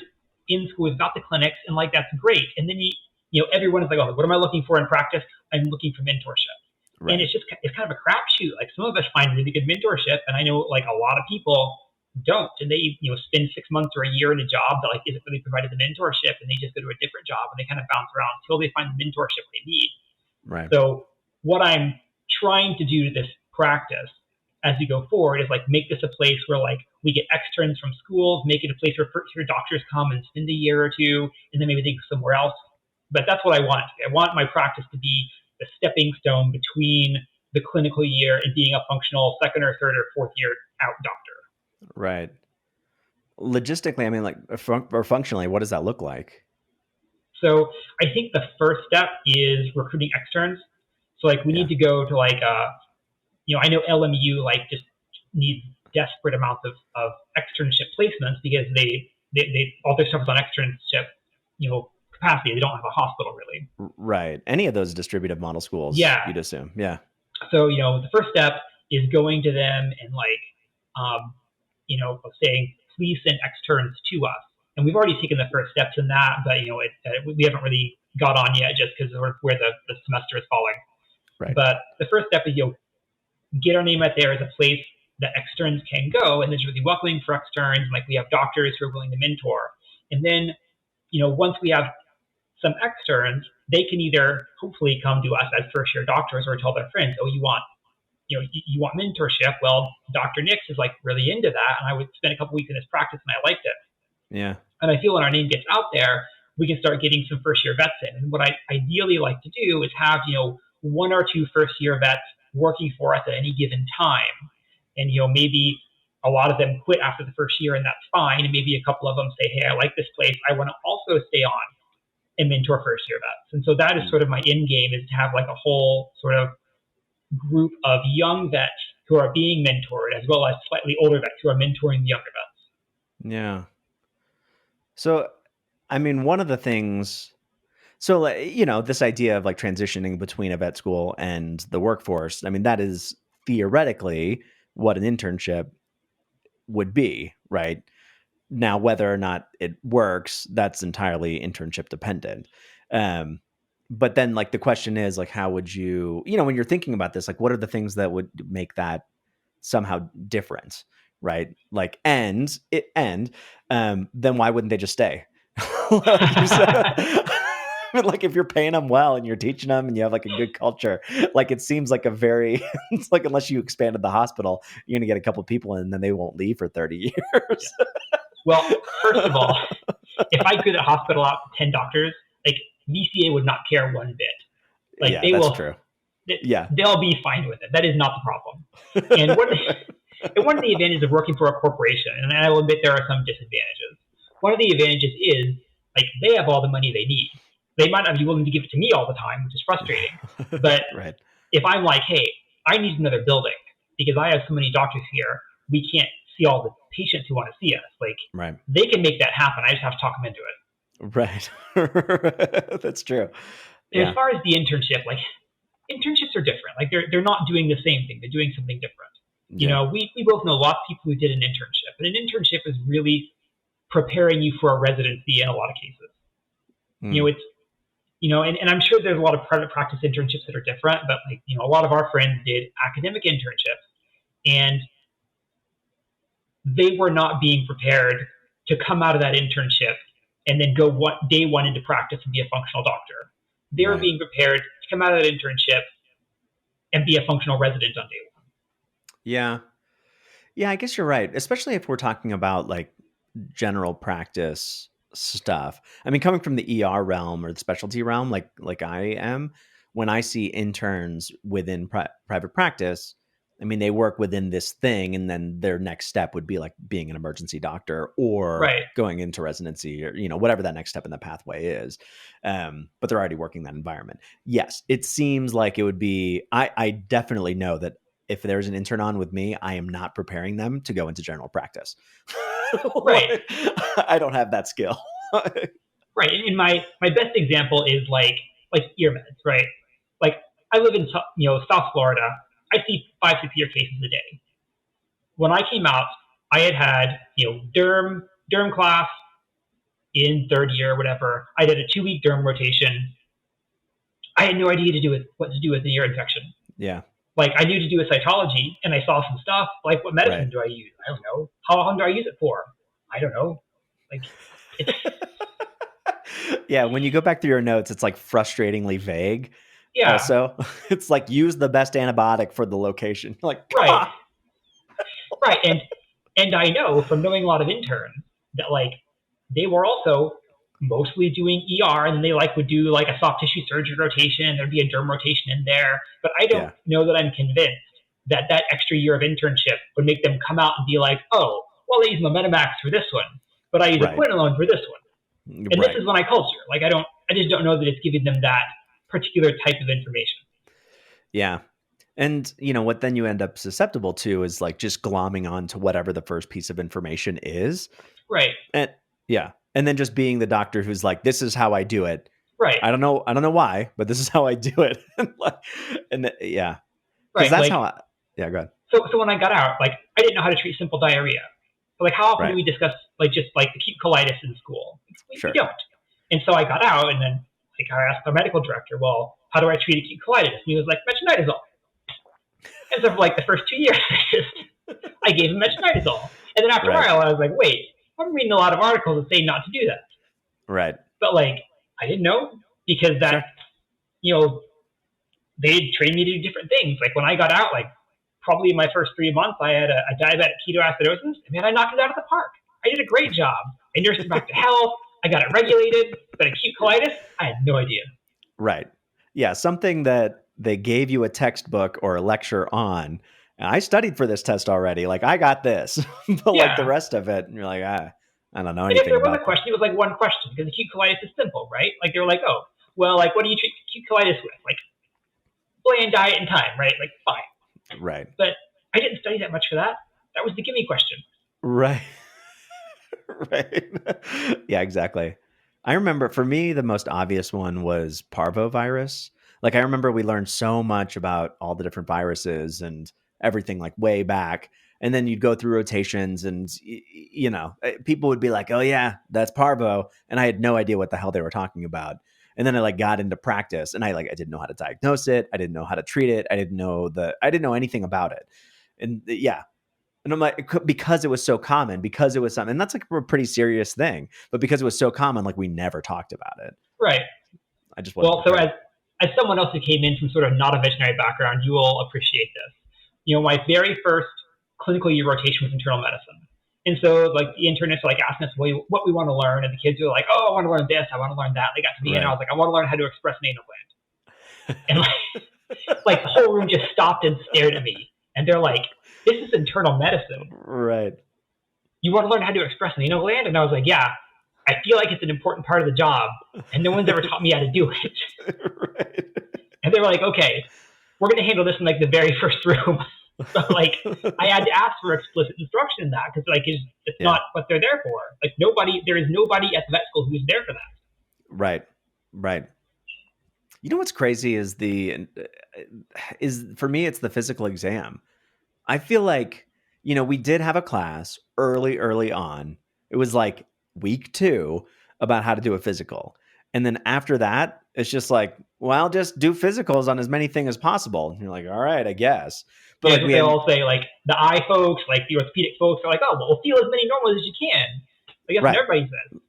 in school, we've got the clinics, and like that's great. And then everyone is like, oh, what am I looking for in practice? I'm looking for mentorship. And Right. it's kind of a crapshoot. Like some of us find really good mentorship, and I know like a lot of people don't, and they spend 6 months or a year in a job that like isn't really provided the mentorship, and they just go to a different job and they kind of bounce around until they find the mentorship they need. Right. So what I'm trying to do to this practice as we go forward is like make this a place where like we get externs from schools, make it a place where first year doctors come and spend a year or two, and then maybe they go somewhere else. But that's what I want it to be. I want my practice to be the stepping stone between the clinical year and being a functional second or third or fourth year out doctor. Right. Logistically, I mean, like, or functionally, what does that look like? So I think the first step is recruiting externs. So like we need Yeah. to go to like I know LMU like just needs desperate amounts of externship placements because they all their stuff is on externship, capacity. They don't have a hospital really. Right. Any of those distributive model schools, Yeah. you'd assume. Yeah. So the first step is going to them and like saying please send externs to us. And we've already taken the first steps in that, but we haven't really got on yet just because of where the semester is falling. Right. But the first step is get our name out there as a place that externs can go, and it's really welcoming for externs. And like we have doctors who are willing to mentor, and then once we have some externs, they can either hopefully come to us as first year doctors or tell their friends, oh, you want mentorship. Well, Dr. Nix is like really into that, and I would spend a couple weeks in his practice, and I liked it. Yeah. And I feel when our name gets out there, we can start getting some first year vets in. And what I ideally like to do is have one or two first year vets working for us at any given time, and maybe a lot of them quit after the first year, and that's fine. And maybe a couple of them say, hey, I like this place. I want to also stay on and mentor first year vets. And so that is sort of my end game, is to have like a whole sort of group of young vets who are being mentored, as well as slightly older vets who are mentoring the younger vets. Yeah. So, I mean, one of the things, so, this idea of like transitioning between a vet school and the workforce, I mean, that is theoretically what an internship would be, right? Now, whether or not it works, that's entirely internship dependent. But then like the question is like, how would you, when you're thinking about this, like what are the things that would make that somehow different, right? Like then why wouldn't they just stay? Like you said, like if you're paying them well and you're teaching them and you have like a good culture, like it seems like it's like unless you expanded the hospital, you're going to get a couple of people in and then they won't leave for 30 years. Well, first of all, if I could hospital out 10 doctors, like VCA would not care one bit. Like that's true. They'll be fine with it. That is not the problem. And one of the advantages of working for a corporation, and I will admit there are some disadvantages. One of the advantages is like they have all the money they need. They might not be willing to give it to me all the time, which is frustrating. But right. If I'm like, hey, I need another building because I have so many doctors here, we can't see all the patients who want to see us. Like, right. They can make that happen. I just have to talk them into it. Right. That's true. And as far as the internship, like internships are different. Like they're not doing the same thing. They're doing something different. We both know lots of people who did an internship, and an internship is really preparing you for a residency in a lot of cases. It's and I'm sure there's a lot of private practice internships that are different, but like, a lot of our friends did academic internships and they were not being prepared to come out of that internship and then go day one into practice and be a functional doctor. They were being prepared to come out of that internship and be a functional resident on day one. Yeah. Yeah, I guess you're right. Especially if we're talking about like general practice stuff. I mean, coming from the ER realm or the specialty realm, like I am, when I see interns within private practice, I mean, they work within this thing, and then their next step would be like being an emergency doctor or going into residency or, whatever that next step in the pathway is. But they're already working that environment. Yes, it seems like it would be, I definitely know that if there's an intern on with me, I am not preparing them to go into general practice. Right. I don't have that skill. Right. And my best example is like ear meds, right? Like I live in, South Florida. I see 5-6 ear cases a day. When I came out, I had derm class in third year or whatever. I did a 2-week derm rotation. I had no idea what to do with the ear infection. Yeah. Like I knew to do a cytology and I saw some stuff. Like what medicine do I use? I don't know. How long do I use it for? I don't know. Like it's yeah, when you go back through your notes, it's like frustratingly vague. Yeah. Also, it's like use the best antibiotic for the location. Like right. Right. And I know from knowing a lot of interns that like they were also mostly doing ER, and then they would do like a soft tissue surgery rotation. There'd be a derm rotation in there, but I don't know that I'm convinced that extra year of internship would make them come out and be like, oh, well, I use Metamax for this one, but I use a quinolone for this one. And this is when I culture. Like I just don't know that it's giving them that particular type of information. Yeah. And what then you end up susceptible to is like just glomming on to whatever the first piece of information is. Right. And and then just being the doctor who's like, this is how I do it. Right. I don't know why, but this is how I do it. Yeah. Right. That's how go ahead. So when I got out, like I didn't know how to treat simple diarrhea. So like how often do we discuss like just like acute colitis in school? We don't. And so I got out and then like I asked our medical director, well, how do I treat acute colitis? And he was like, metronidazole. And so for like the first 2 years, I gave him metronidazole. And then after a while, I was like, wait, I'm reading a lot of articles that say not to do that. Right. But like, I didn't know because that, they trained me to do different things. Like when I got out, like probably in my first 3 months, I had a diabetic ketoacidosis. And man, I knocked it out of the park. I did a great job. I nursed it back to health. I got it regulated. But acute colitis, I had no idea. Right. Yeah. Something that they gave you a textbook or a lecture on. I studied for this test already. Like I got this, but like the rest of it, you're like, I don't know anything about it. If there was a question, it was like one question because acute colitis is simple, right? Like they were like, oh, well, like what do you treat acute colitis with? Like bland diet and time, right? Like fine. Right. But I didn't study that much for that. That was the gimme question. Right. Right. Yeah, exactly. I remember for me, the most obvious one was parvovirus. Like I remember we learned so much about all the different viruses and everything like way back. And then you'd go through rotations and, people would be like, oh yeah, that's parvo. And I had no idea what the hell they were talking about. And then I like got into practice and I didn't know how to diagnose it. I didn't know how to treat it. I didn't know anything about it. And yeah. And I'm like, because it was so common, because it was something, and that's like a pretty serious thing, but because it was so common, like we never talked about it. Right. I just wasn't so as someone else who came in from sort of not a veterinary background, you will appreciate this. My very first clinical year rotation was internal medicine. And so like the internists are like asking us what we want to learn. And the kids are like, oh, I want to learn this. I want to learn that. They got to me and I was like, I want to learn how to express an anal gland. And like the whole room just stopped and stared at me. And they're like, this is internal medicine. Right. You want to learn how to express an anal gland? And I was like, yeah, I feel like it's an important part of the job. And no one's ever taught me how to do it. Right. And they were like, okay, we're going to handle this in like the very first room. So like I had to ask for explicit instruction in that because like it's not what they're there for. Like there is nobody at the vet school who's there for that. Right. You know what's crazy is for me it's the physical exam. I feel like we did have a class early on. It was like week 2 about how to do a physical, and then after that it's just like, well, just do physicals on as many things as possible. And you're like, all right, I guess. But like they all say, like the eye folks, like the orthopedic folks are like, oh, well, feel as many normals as you can. I guess what everybody says.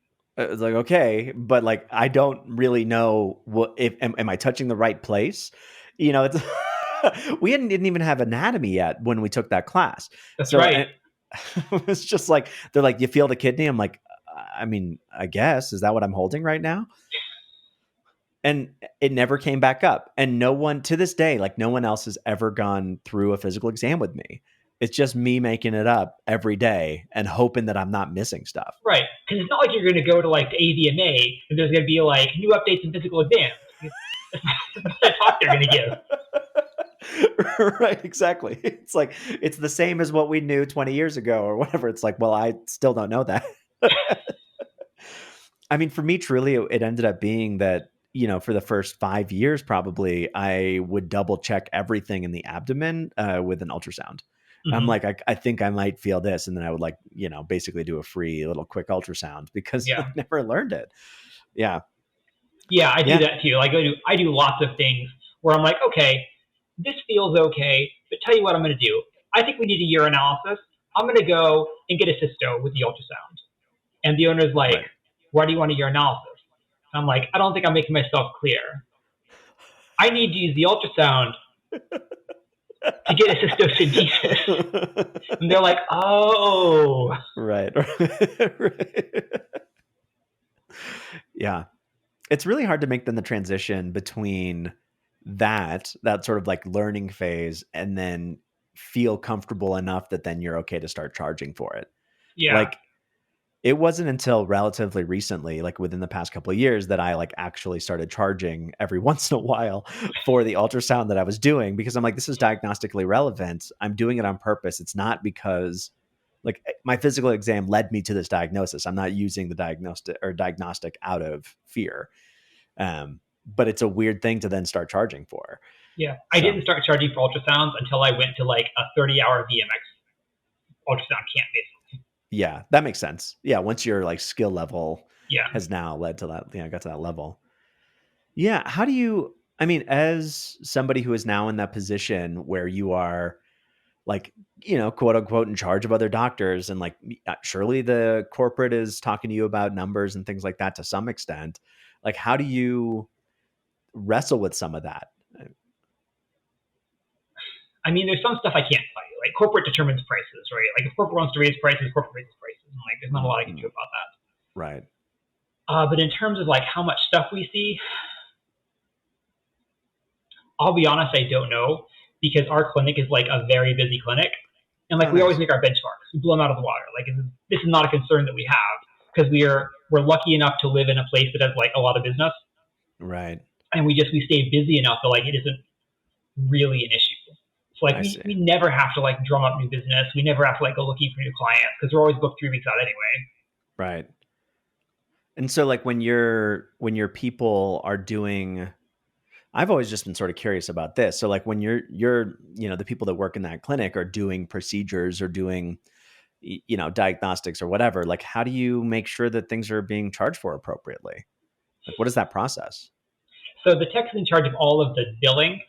It's like, okay, but like I don't really know what am I touching the right place? It's we didn't even have anatomy yet when we took that class. That's right. It's just like they're like, you feel the kidney? I'm like, I mean, I guess, is that what I'm holding right now? And it never came back up. And no one to this day, like no one else has ever gone through a physical exam with me. It's just me making it up every day and hoping that I'm not missing stuff. Right. Because it's not like you're going to go to like the AVMA and there's going to be like new updates in physical exams. That's the talk they're going to give. Right. Exactly. It's like, it's the same as what we knew 20 years ago or whatever. It's like, well, I still don't know that. I mean, for me, truly, it ended up being that, for the first 5 years, probably I would double check everything in the abdomen with an ultrasound. Mm-hmm. I'm like, I think I might feel this. And then I would like, basically do a free little quick ultrasound because I never learned it. Yeah. Yeah. I do that too. Like I do lots of things where I'm like, okay, this feels okay, but tell you what I'm going to do. I think we need a urinalysis. I'm going to go and get a cysto with the ultrasound. And the owner's like, why do you want a urinalysis? I'm like, I don't think I'm making myself clear. I need to use the ultrasound to get a cystocentesis. And they're like, oh. Right. Yeah. It's really hard to make then the transition between that sort of like learning phase and then feel comfortable enough that then you're okay to start charging for it. Yeah. Like, it wasn't until relatively recently, like within the past couple of years, that I like actually started charging every once in a while for the ultrasound that I was doing, because I'm like, this is diagnostically relevant. I'm doing it on purpose. It's not because like my physical exam led me to this diagnosis. I'm not using the diagnostic out of fear. But it's a weird thing to then start charging for. Yeah. I didn't start charging for ultrasounds until I went to like a 30-hour VMX ultrasound camp, basically. Yeah, that makes sense. Yeah, once your like skill level has now led to that, got to that level. Yeah, how do you, I mean, as somebody who is now in that position where you are like, quote unquote, in charge of other doctors, and like surely the corporate is talking to you about numbers and things like that to some extent. Like, how do you wrestle with some of that? I mean, there's some stuff I can't fight. Like corporate determines prices, right? Like if corporate wants to raise prices, corporate raises prices. And like there's not a lot I can do about that. Right. But in terms of like how much stuff we see, I'll be honest, I don't know, because our clinic is like a very busy clinic. And like we always make our benchmarks. We blow them out of the water. Like this is not a concern that we have because we're lucky enough to live in a place that has like a lot of business. Right. And we stay busy enough that like it isn't really an issue. So like we never have to like drum up new business. We never have to like go looking for new clients because we're always booked 3 weeks out anyway. Right. And so like when your people are doing, I've always just been sort of curious about this. So like when the people that work in that clinic are doing procedures or doing, diagnostics or whatever, like how do you make sure that things are being charged for appropriately? Like what is that process? So the tech's in charge of all of the billing,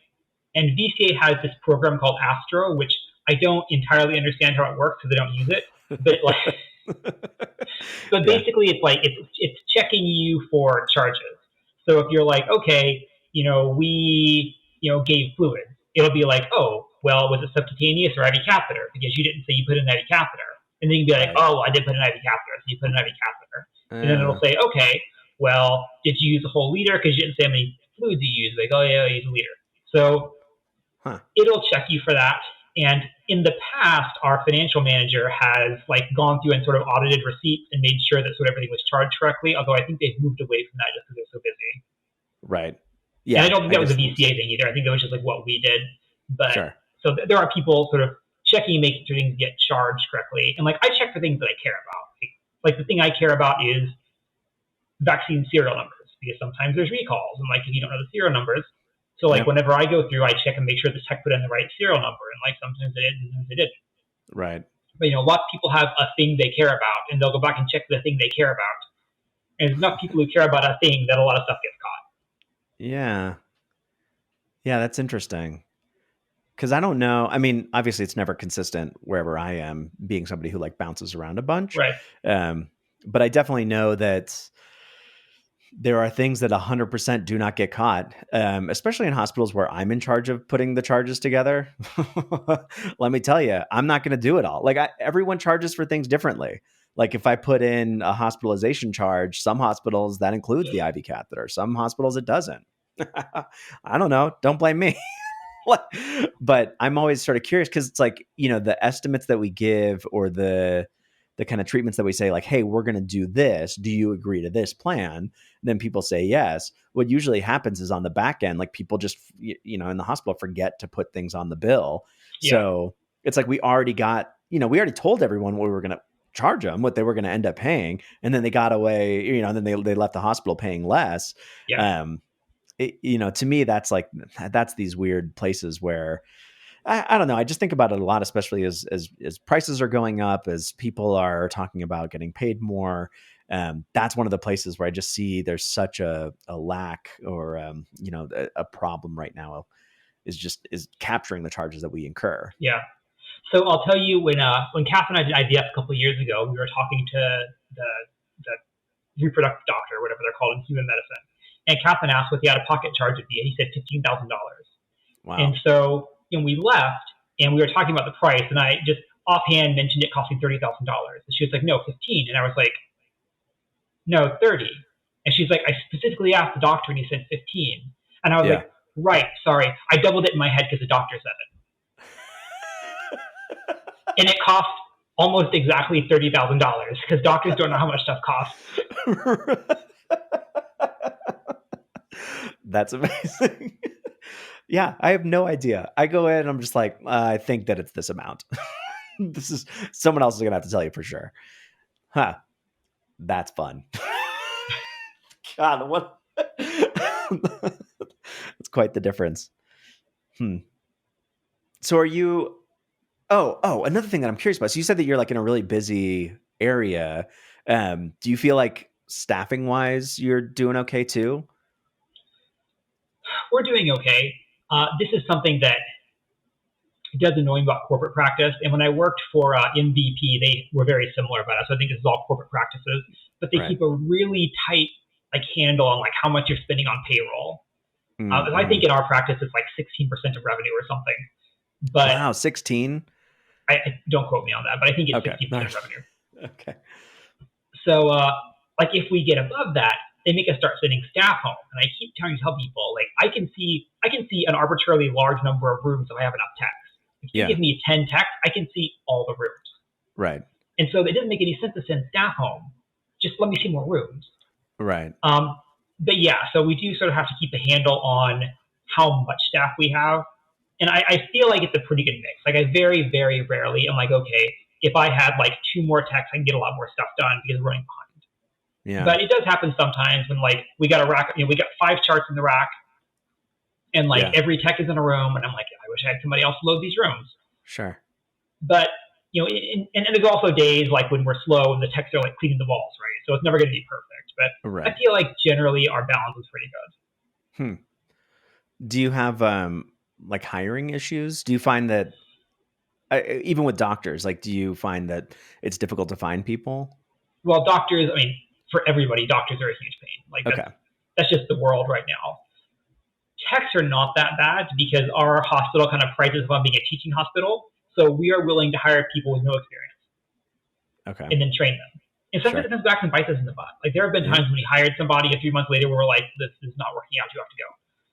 and VCA has this program called Astro, which I don't entirely understand how it works because I don't use it. But but Yeah. basically, it's checking you for charges. So if you're like, okay, we gave fluids, it'll be like, oh, well, was it subcutaneous or IV catheter? Because you didn't say you put an IV catheter, and then you'd be like, Right. oh, well, I did put an IV catheter, so you put an IV catheter, and then it'll Uh, say, okay, well, did you use a whole liter? Because you didn't say how many fluids you used. Like, oh yeah, I used a liter. So huh. it'll check you for that. And in the past, our financial manager has gone through and sort of audited receipts and made sure that sort of everything was charged correctly. Although I think they've moved away from that just because they're so busy. Right. And I Yeah. don't think I that was a guess. VCA thing either. I think that was just what we did. But Sure. so there are people sort of checking and making sure things get charged correctly. And I check for things that I care about. Like the thing I care about is vaccine serial numbers because sometimes there's recalls and if you don't know the serial numbers. So Yep. whenever I go through, I check and make sure the tech put in the right serial number, and sometimes it is, sometimes it didn't. Right. But lots of people have a thing they care about, and they'll go back and check the thing they care about. And there's enough people who care about a thing that a lot of stuff gets caught. Yeah. Yeah. That's interesting. Because I don't know. I mean, obviously, it's never consistent wherever I am, being somebody who bounces around a bunch. Right. But I definitely know that there are things that 100% do not get caught, especially in hospitals where I'm in charge of putting the charges together. Let me tell you, I'm not going to do it all. Everyone charges for things differently. Like if I put in a hospitalization charge, some hospitals that includes the IV catheter, some hospitals it doesn't. I don't know. Don't blame me. But I'm always sort of curious because it's the estimates that we give or the kind of treatments that we say hey, we're going to do this. Do you agree to this plan? And then people say yes. What usually happens is on the back end, people just, in the hospital forget to put things on the bill. Yeah. So it's we already got, we already told everyone what we were going to charge them, what they were going to end up paying. And then they got away, and then they left the hospital paying less. Yeah. To me, that's these weird places where I don't know. I just think about it a lot, especially as prices are going up, as people are talking about getting paid more. That's one of the places where I just see there's such a lack or a problem right now is capturing the charges that we incur. Yeah. So I'll tell you when Kath and I did IVF a couple of years ago, we were talking to the reproductive doctor, or whatever they're called in human medicine, and Catherine asked what the out-of-pocket charge would be, and he said $15,000. Wow. And so we left, and we were talking about the price, and I just offhand mentioned it costing $30,000. And she was like, no, 15. And I was like, no, 30. And she's like, I specifically asked the doctor, and he said 15. And I was like, right, sorry. I doubled it in my head because the doctor said it. And it cost almost exactly $30,000 because doctors don't know how much stuff costs. That's amazing. Yeah, I have no idea. I go in and I'm just I think that it's this amount. This is someone else is going to have to tell you for sure. Huh. That's fun. God, what? It's quite the difference. So are you, another thing that I'm curious about. So you said that you're in a really busy area. Do you feel staffing wise, you're doing okay too? We're doing okay. This is something that does annoy me about corporate practice. And when I worked for MVP, they were very similar about it. So I think this is all corporate practices, but they keep a really tight handle on how much you're spending on payroll. Mm-hmm. I think in our practice it's 16% of revenue or something. But wow, 16? I don't quote me on that, but I think it's 60% of revenue. Okay. So if we get above that, they make us start sending staff home. And I keep trying to tell people, I can see an arbitrarily large number of rooms if I have enough techs. If you give me 10 techs, I can see all the rooms. Right. And so it doesn't make any sense to send staff home. Just let me see more rooms. Right. But yeah, so we do sort of have to keep a handle on how much staff we have. And I feel like it's a pretty good mix. I very, very rarely am okay, if I had 2 more techs, I can get a lot more stuff done because we're running behind. Yeah. But it does happen sometimes when we got a rack, we got 5 charts in the rack, And like Yeah. every tech is in a room, and I'm like, I wish I had somebody else to load these rooms. Sure. But and there's also days like when we're slow and the techs are like cleaning the walls, right? So it's never going to be perfect. But I Right. feel like generally our balance is pretty good. Hmm. Do you have like hiring issues? Do you find that even with doctors, like, do you find that it's difficult to find people? Well, doctors, I mean, for everybody, doctors are a huge pain. Like Okay. that's just the world right now. Techs are not that bad because our hospital kind of prides on being a teaching hospital. So we are willing to hire people with no experience Okay. and then train them. And sometimes Sure. it comes back and bites us in the butt. Like there have been Yeah. times when we hired somebody, a few months later, where we're like, this is not working out. You have to go.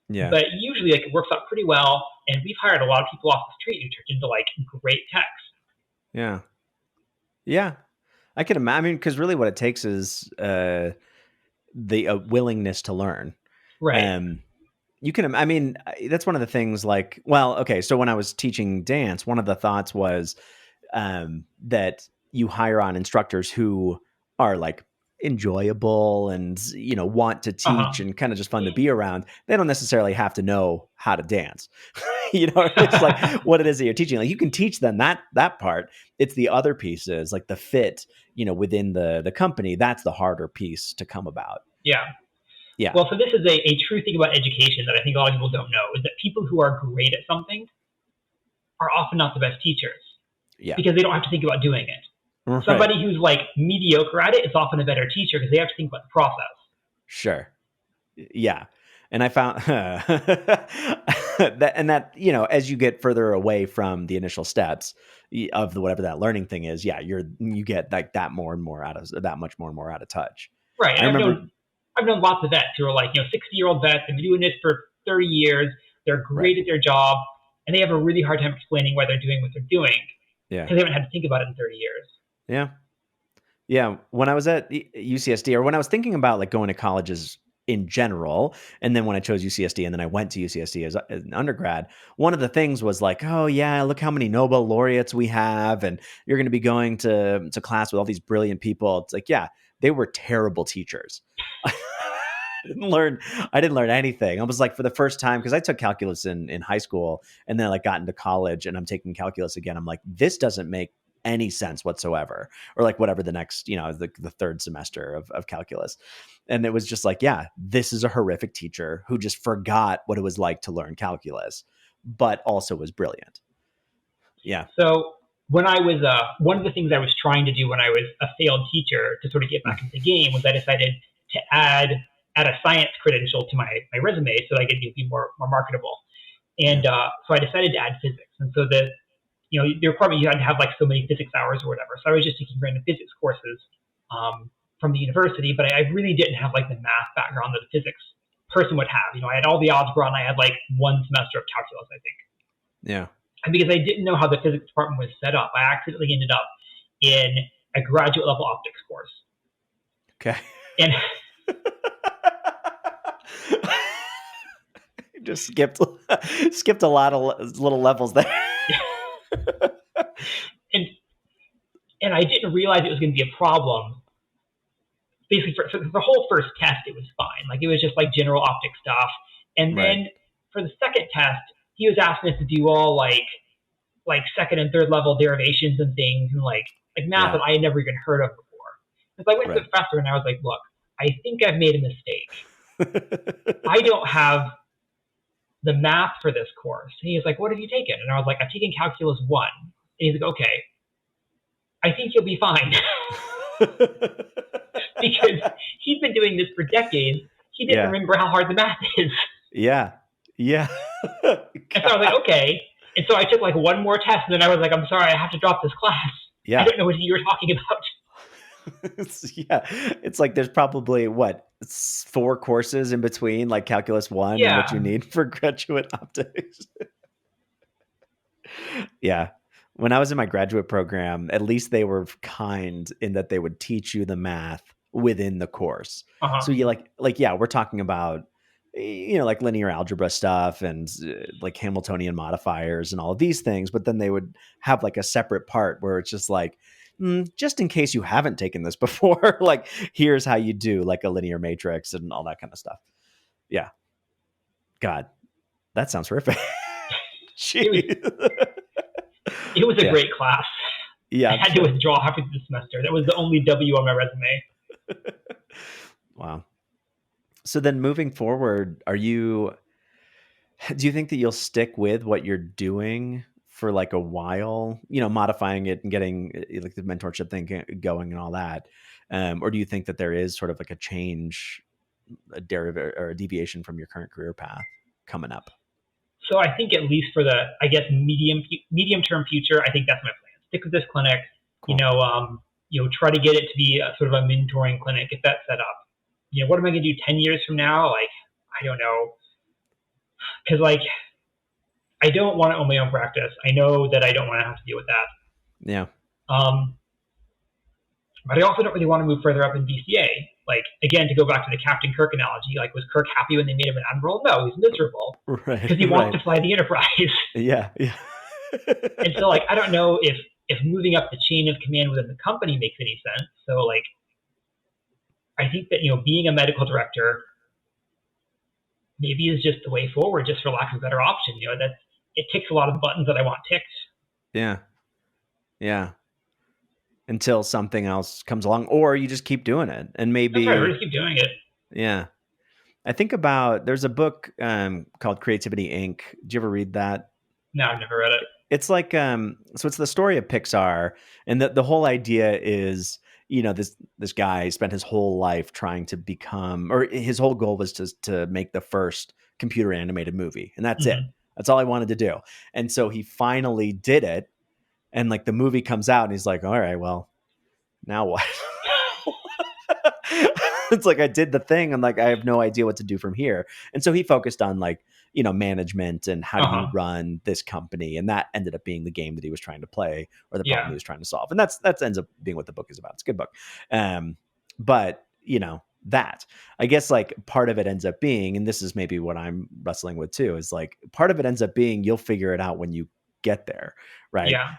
Yeah. But usually, like it works out pretty well. And we've hired a lot of people off the street who turned into like great techs. Yeah. Yeah. I can imagine. I mean, because really, what it takes is the willingness to learn. Right. You can. I mean, that's one of the things. Like, well, okay. So when I was teaching dance, one of the thoughts was that you hire on instructors who are like enjoyable and want to teach and kind of just fun to be around. They don't necessarily have to know how to dance. It's like what it is that you're teaching. Like you can teach them that part. It's the other pieces, like the fit, within the company. That's the harder piece to come about. Yeah. Yeah. Well, so this is a true thing about education that I think a lot of people don't know is that people who are great at something are often not the best teachers. Yeah. Because they don't have to think about doing it. Right. Somebody who's like mediocre at it is often a better teacher because they have to think about the process. Sure. Yeah. And I found that, as you get further away from the initial steps of whatever that learning thing is, yeah, you get like that more and more that much more and more out of touch. Right. And I remember I've known lots of vets who are like, 60-year-old vets and been doing this for 30 years. They're great at their job and they have a really hard time explaining why they're doing what they're doing. Yeah. Because they haven't had to think about it in 30 years. Yeah. Yeah. When I was at UCSD, or when I was thinking about like going to colleges in general, and then when I chose UCSD and then I went to UCSD as an undergrad, one of the things was like, oh yeah, look how many Nobel laureates we have, and you're going to be going to class with all these brilliant people. It's like, yeah, they were terrible teachers. I didn't learn anything. I was like, for the first time, because I took calculus in high school and then like got into college and I'm taking calculus again. I'm like, this doesn't make any sense whatsoever, or like whatever the next, the third semester of calculus. And it was just like, yeah, this is a horrific teacher who just forgot what it was like to learn calculus, but also was brilliant. Yeah. So when I was, one of the things I was trying to do when I was a failed teacher to sort of get back into the game was I decided to add a science credential to my resume so that I could be more marketable. And so I decided to add physics. And so the requirement, you had to have like so many physics hours or whatever. So I was just taking random physics courses from the university, but I really didn't have like the math background that a physics person would have. I had all the algebra and I had like one semester of calculus, I think. Yeah. And because I didn't know how the physics department was set up, I accidentally ended up in a graduate level optics course. Okay. And you just skipped a lot of little levels there. and I didn't realize it was going to be a problem. Basically, for the whole first test, it was fine. Like it was just like general optics stuff. And then for the second test, he was asking us to do all like second and third level derivations and things and like math that I had never even heard of before. And so I went to the professor and I was like, look, I think I've made a mistake. I don't have the math for this course. And he was like, what have you taken? And I was like, I've taken calculus 1. And he's like, okay, I think you'll be fine. Because he's been doing this for decades. He didn't remember how hard the math is. Yeah. Yeah. And so I was like, okay. And so I took like one more test and then I was like, I'm sorry, I have to drop this class. Yeah. I don't know what you were talking about. It's like there's probably 4 courses in between, like calculus 1 and what you need for graduate optics. Yeah. When I was in my graduate program, at least they were kind in that they would teach you the math within the course. So you we're talking about like linear algebra stuff and like Hamiltonian modifiers and all of these things, but then they would have like a separate part where it's just like, just in case you haven't taken this before, like here's how you do like a linear matrix and all that kind of stuff. Yeah. God. That sounds horrific. It was Jeez. it was a Yeah. great class. Yeah, I I'm had to sure. withdraw halfway through the semester. That was the only W on my resume. Wow. So then moving forward, do you think that you'll stick with what you're doing for like a while, modifying it and getting like the mentorship thing going and all that? Or do you think that there is sort of like a change, a derivative or a deviation from your current career path coming up? So I think at least for the, I guess, medium term future, I think that's my plan. Stick with this clinic. You Cool. know, um, try to get it to be a, sort of a mentoring clinic. Get that set up. What am I going to do 10 years from now? Like, I don't know, because like I don't want to own my own practice. I know that I don't want to have to deal with that. Yeah. Um, but I also don't really want to move further up in VCA. Like, again, to go back to the Captain Kirk analogy, like, was Kirk happy when they made him an admiral? No, he's miserable Right. because he wants Right. to fly the Enterprise. Yeah. Yeah. And so, like, I don't know if moving up the chain of command within the company makes any sense. So, like, I think that being a medical director maybe is just the way forward, just for lack of a better option. That it ticks a lot of the buttons that I want ticked. Yeah. Yeah. Until something else comes along, or you just keep doing it. And That's right. We're maybe, just keep doing it. yeah. I think there's a book called Creativity Inc. Did you ever read that? No, I've never read it. It's like so it's the story of Pixar, and the whole idea is, this guy spent his whole life trying to become, or his whole goal was to make the first computer animated movie, and that's it. Mm-hmm. That's all he wanted to do. And so he finally did it, and like the movie comes out and he's like, all right, well, now what? It's like I did the thing. I'm like, I have no idea what to do from here. And so he focused on like, management and how do you run this company. And that ended up being the game that he was trying to play, or the problem Yeah. he was trying to solve. And that ends up being what the book is about. It's a good book. But that I guess like part of it ends up being, and this is maybe what I'm wrestling with too, is like part of it ends up being, you'll figure it out when you get there, right? Yeah.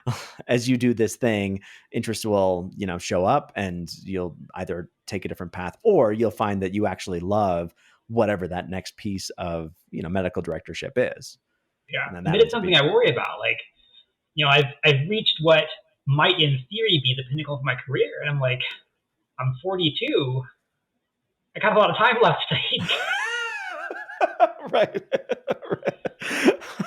As you do this thing, interest will, show up, and you'll either take a different path, or you'll find that you actually love whatever that next piece of, medical directorship is. Yeah. And then But that it's ends up something being, I worry about. Like, I've reached what might in theory be the pinnacle of my career. And I'm like, I'm 42. I got a lot of time left, I think. right.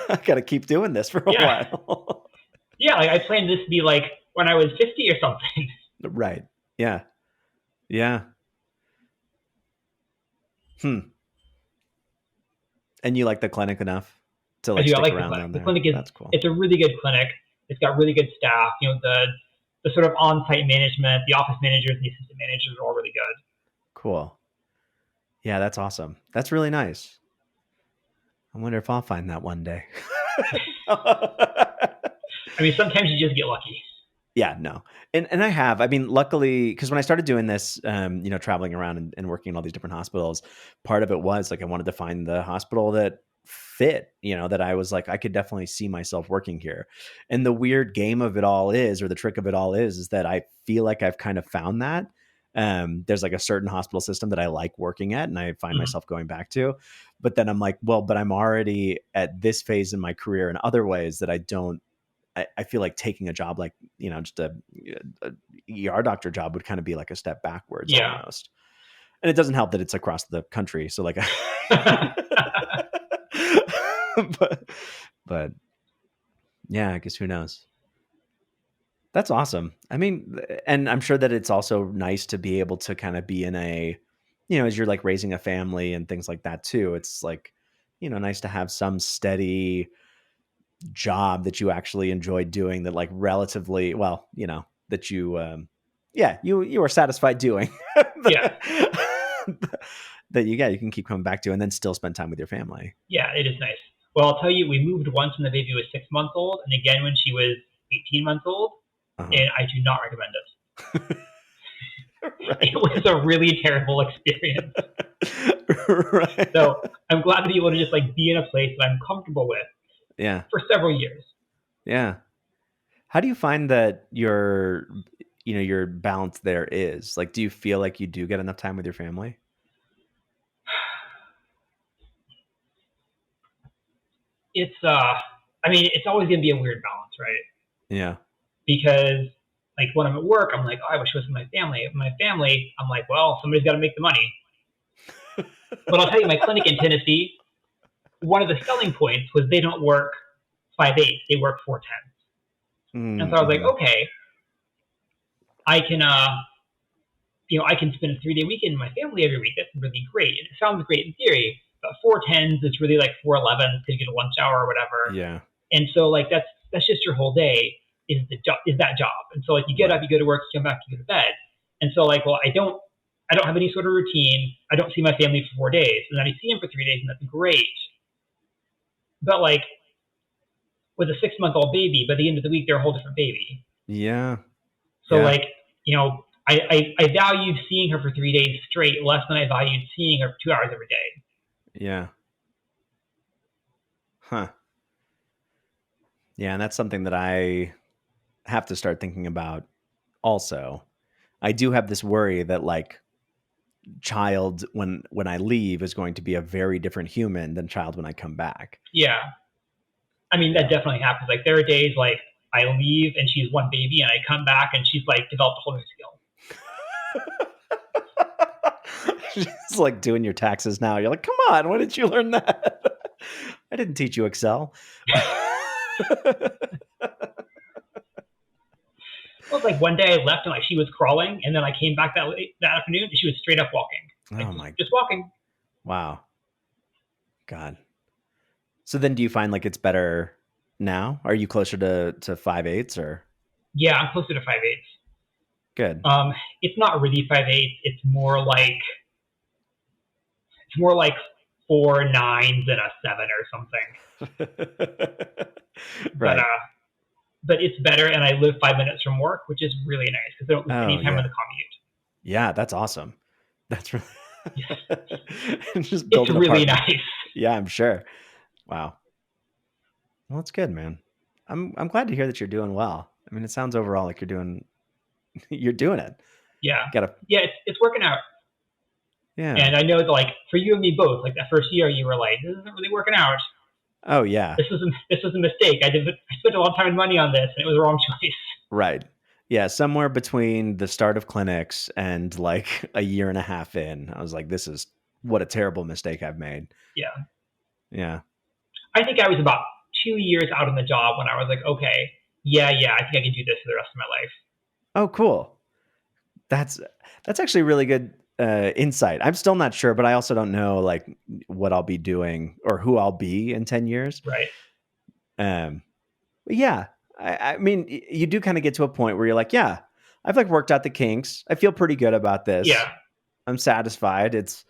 I got to keep doing this for a while. Yeah, like I planned this to be like when I was 50 or something. Right. Yeah. Yeah. And you like the clinic enough to I like do. I stick like the around clinic. down The there? clinic is That's cool. it's a really good clinic. It's got really good staff. The sort of on-site management, the office managers, and the assistant managers are all really good. Cool. Yeah, that's awesome. That's really nice. I wonder if I'll find that one day. I mean, sometimes you just get lucky. Yeah, no. And I have. I mean, luckily, because when I started doing this, traveling around and working in all these different hospitals, part of it was like I wanted to find the hospital that fit, that I was like, I could definitely see myself working here. And the weird game of it all is, or the trick of it all is that I feel like I've kind of found that. There's like a certain hospital system that I like working at and I find myself going back to. But then I'm like, well, but I'm already at this phase in my career in other ways that I feel like taking a job like, just a ER doctor job would kind of be like a step backwards almost. And it doesn't help that it's across the country. So like, but yeah, I guess who knows? That's awesome. I mean, and I'm sure that it's also nice to be able to kind of be in a, as you're like raising a family and things like that too. It's like, nice to have some steady job that you actually enjoy doing, that like relatively well, that you you are satisfied doing. Yeah. That you can keep coming back to and then still spend time with your family. Yeah, it is nice. Well, I'll tell you, we moved once when the baby was 6 months old, and again when she was 18 months old, and I do not recommend it. Right. It was a really terrible experience. Right. So I'm glad to be able to just like be in a place that I'm comfortable with. Yeah. For several years. Yeah. How do you find that your balance there is? Like, do you feel like you do get enough time with your family? it's I mean, it's always going to be a weird balance, right? Yeah. Because like when I'm at work, I'm like, oh, I wish it was my family. My family, I'm like, well, somebody's got to make the money. But I'll tell you, my clinic in Tennessee, one of the selling points was they don't work 5/8; they work 4/10. And so I was like, okay, I can I can spend a 3-day weekend with my family every week. That's really great. And it sounds great in theory, but 4/10s is really like 4/11s because you get a lunch hour or whatever. Yeah. And so like that's just your whole day is that job. And so like you get up, you go to work, you come back, you go to bed. And so like, well, I don't have any sort of routine. I don't see my family for 4 days, and then I see them for 3 days, and that's great. But like with a 6-month-old baby, by the end of the week, they're a whole different baby. Yeah. So like, I valued seeing her for 3 days straight less than I valued seeing her for 2 hours every day. Yeah. Huh. Yeah, and that's something that I have to start thinking about also. I do have this worry that like child when I leave is going to be a very different human than child when I come back. Yeah. I mean, that definitely happens. Like there are days like I leave and she's one baby and I come back and she's like developed a whole new skill. She's like doing your taxes now. You're like, come on, when did you learn that? I didn't teach you Excel. Well, it's like one day I left and like she was crawling, and then I came back that afternoon and she was straight up walking. Just walking. Wow. God. So then, do you find like it's better now? Are you closer to 5/8 or? Yeah, I'm closer to 5/8. Good. It's not really 5/8. It's more like 4 9s and a 7 or something. Right. But it's better, and I live 5 minutes from work, which is really nice because I don't lose any time on the commute. Yeah, that's awesome. That's really just build it's really nice. Yeah, I'm sure. Wow. Well, that's good, man. I'm glad to hear that you're doing well. I mean, it sounds overall like you're doing it. Yeah. It's working out. Yeah. And I know that like for you and me both, like that first year you were like, this isn't really working out. Oh yeah. This was a mistake. I spent a lot of time and money on this, and it was the wrong choice. Right. Yeah. Somewhere between the start of clinics and like a year and a half in, I was like, this is what a terrible mistake I've made. Yeah. Yeah. I think I was about 2 years out on the job when I was like, okay, yeah, I think I can do this for the rest of my life. Oh, cool. That's actually really good insight. I'm still not sure, but I also don't know like what I'll be doing or who I'll be in 10 years. Right. Yeah. I mean, you do kind of get to a point where you're like, yeah, I've like worked out the kinks. I feel pretty good about this. Yeah. I'm satisfied. It's,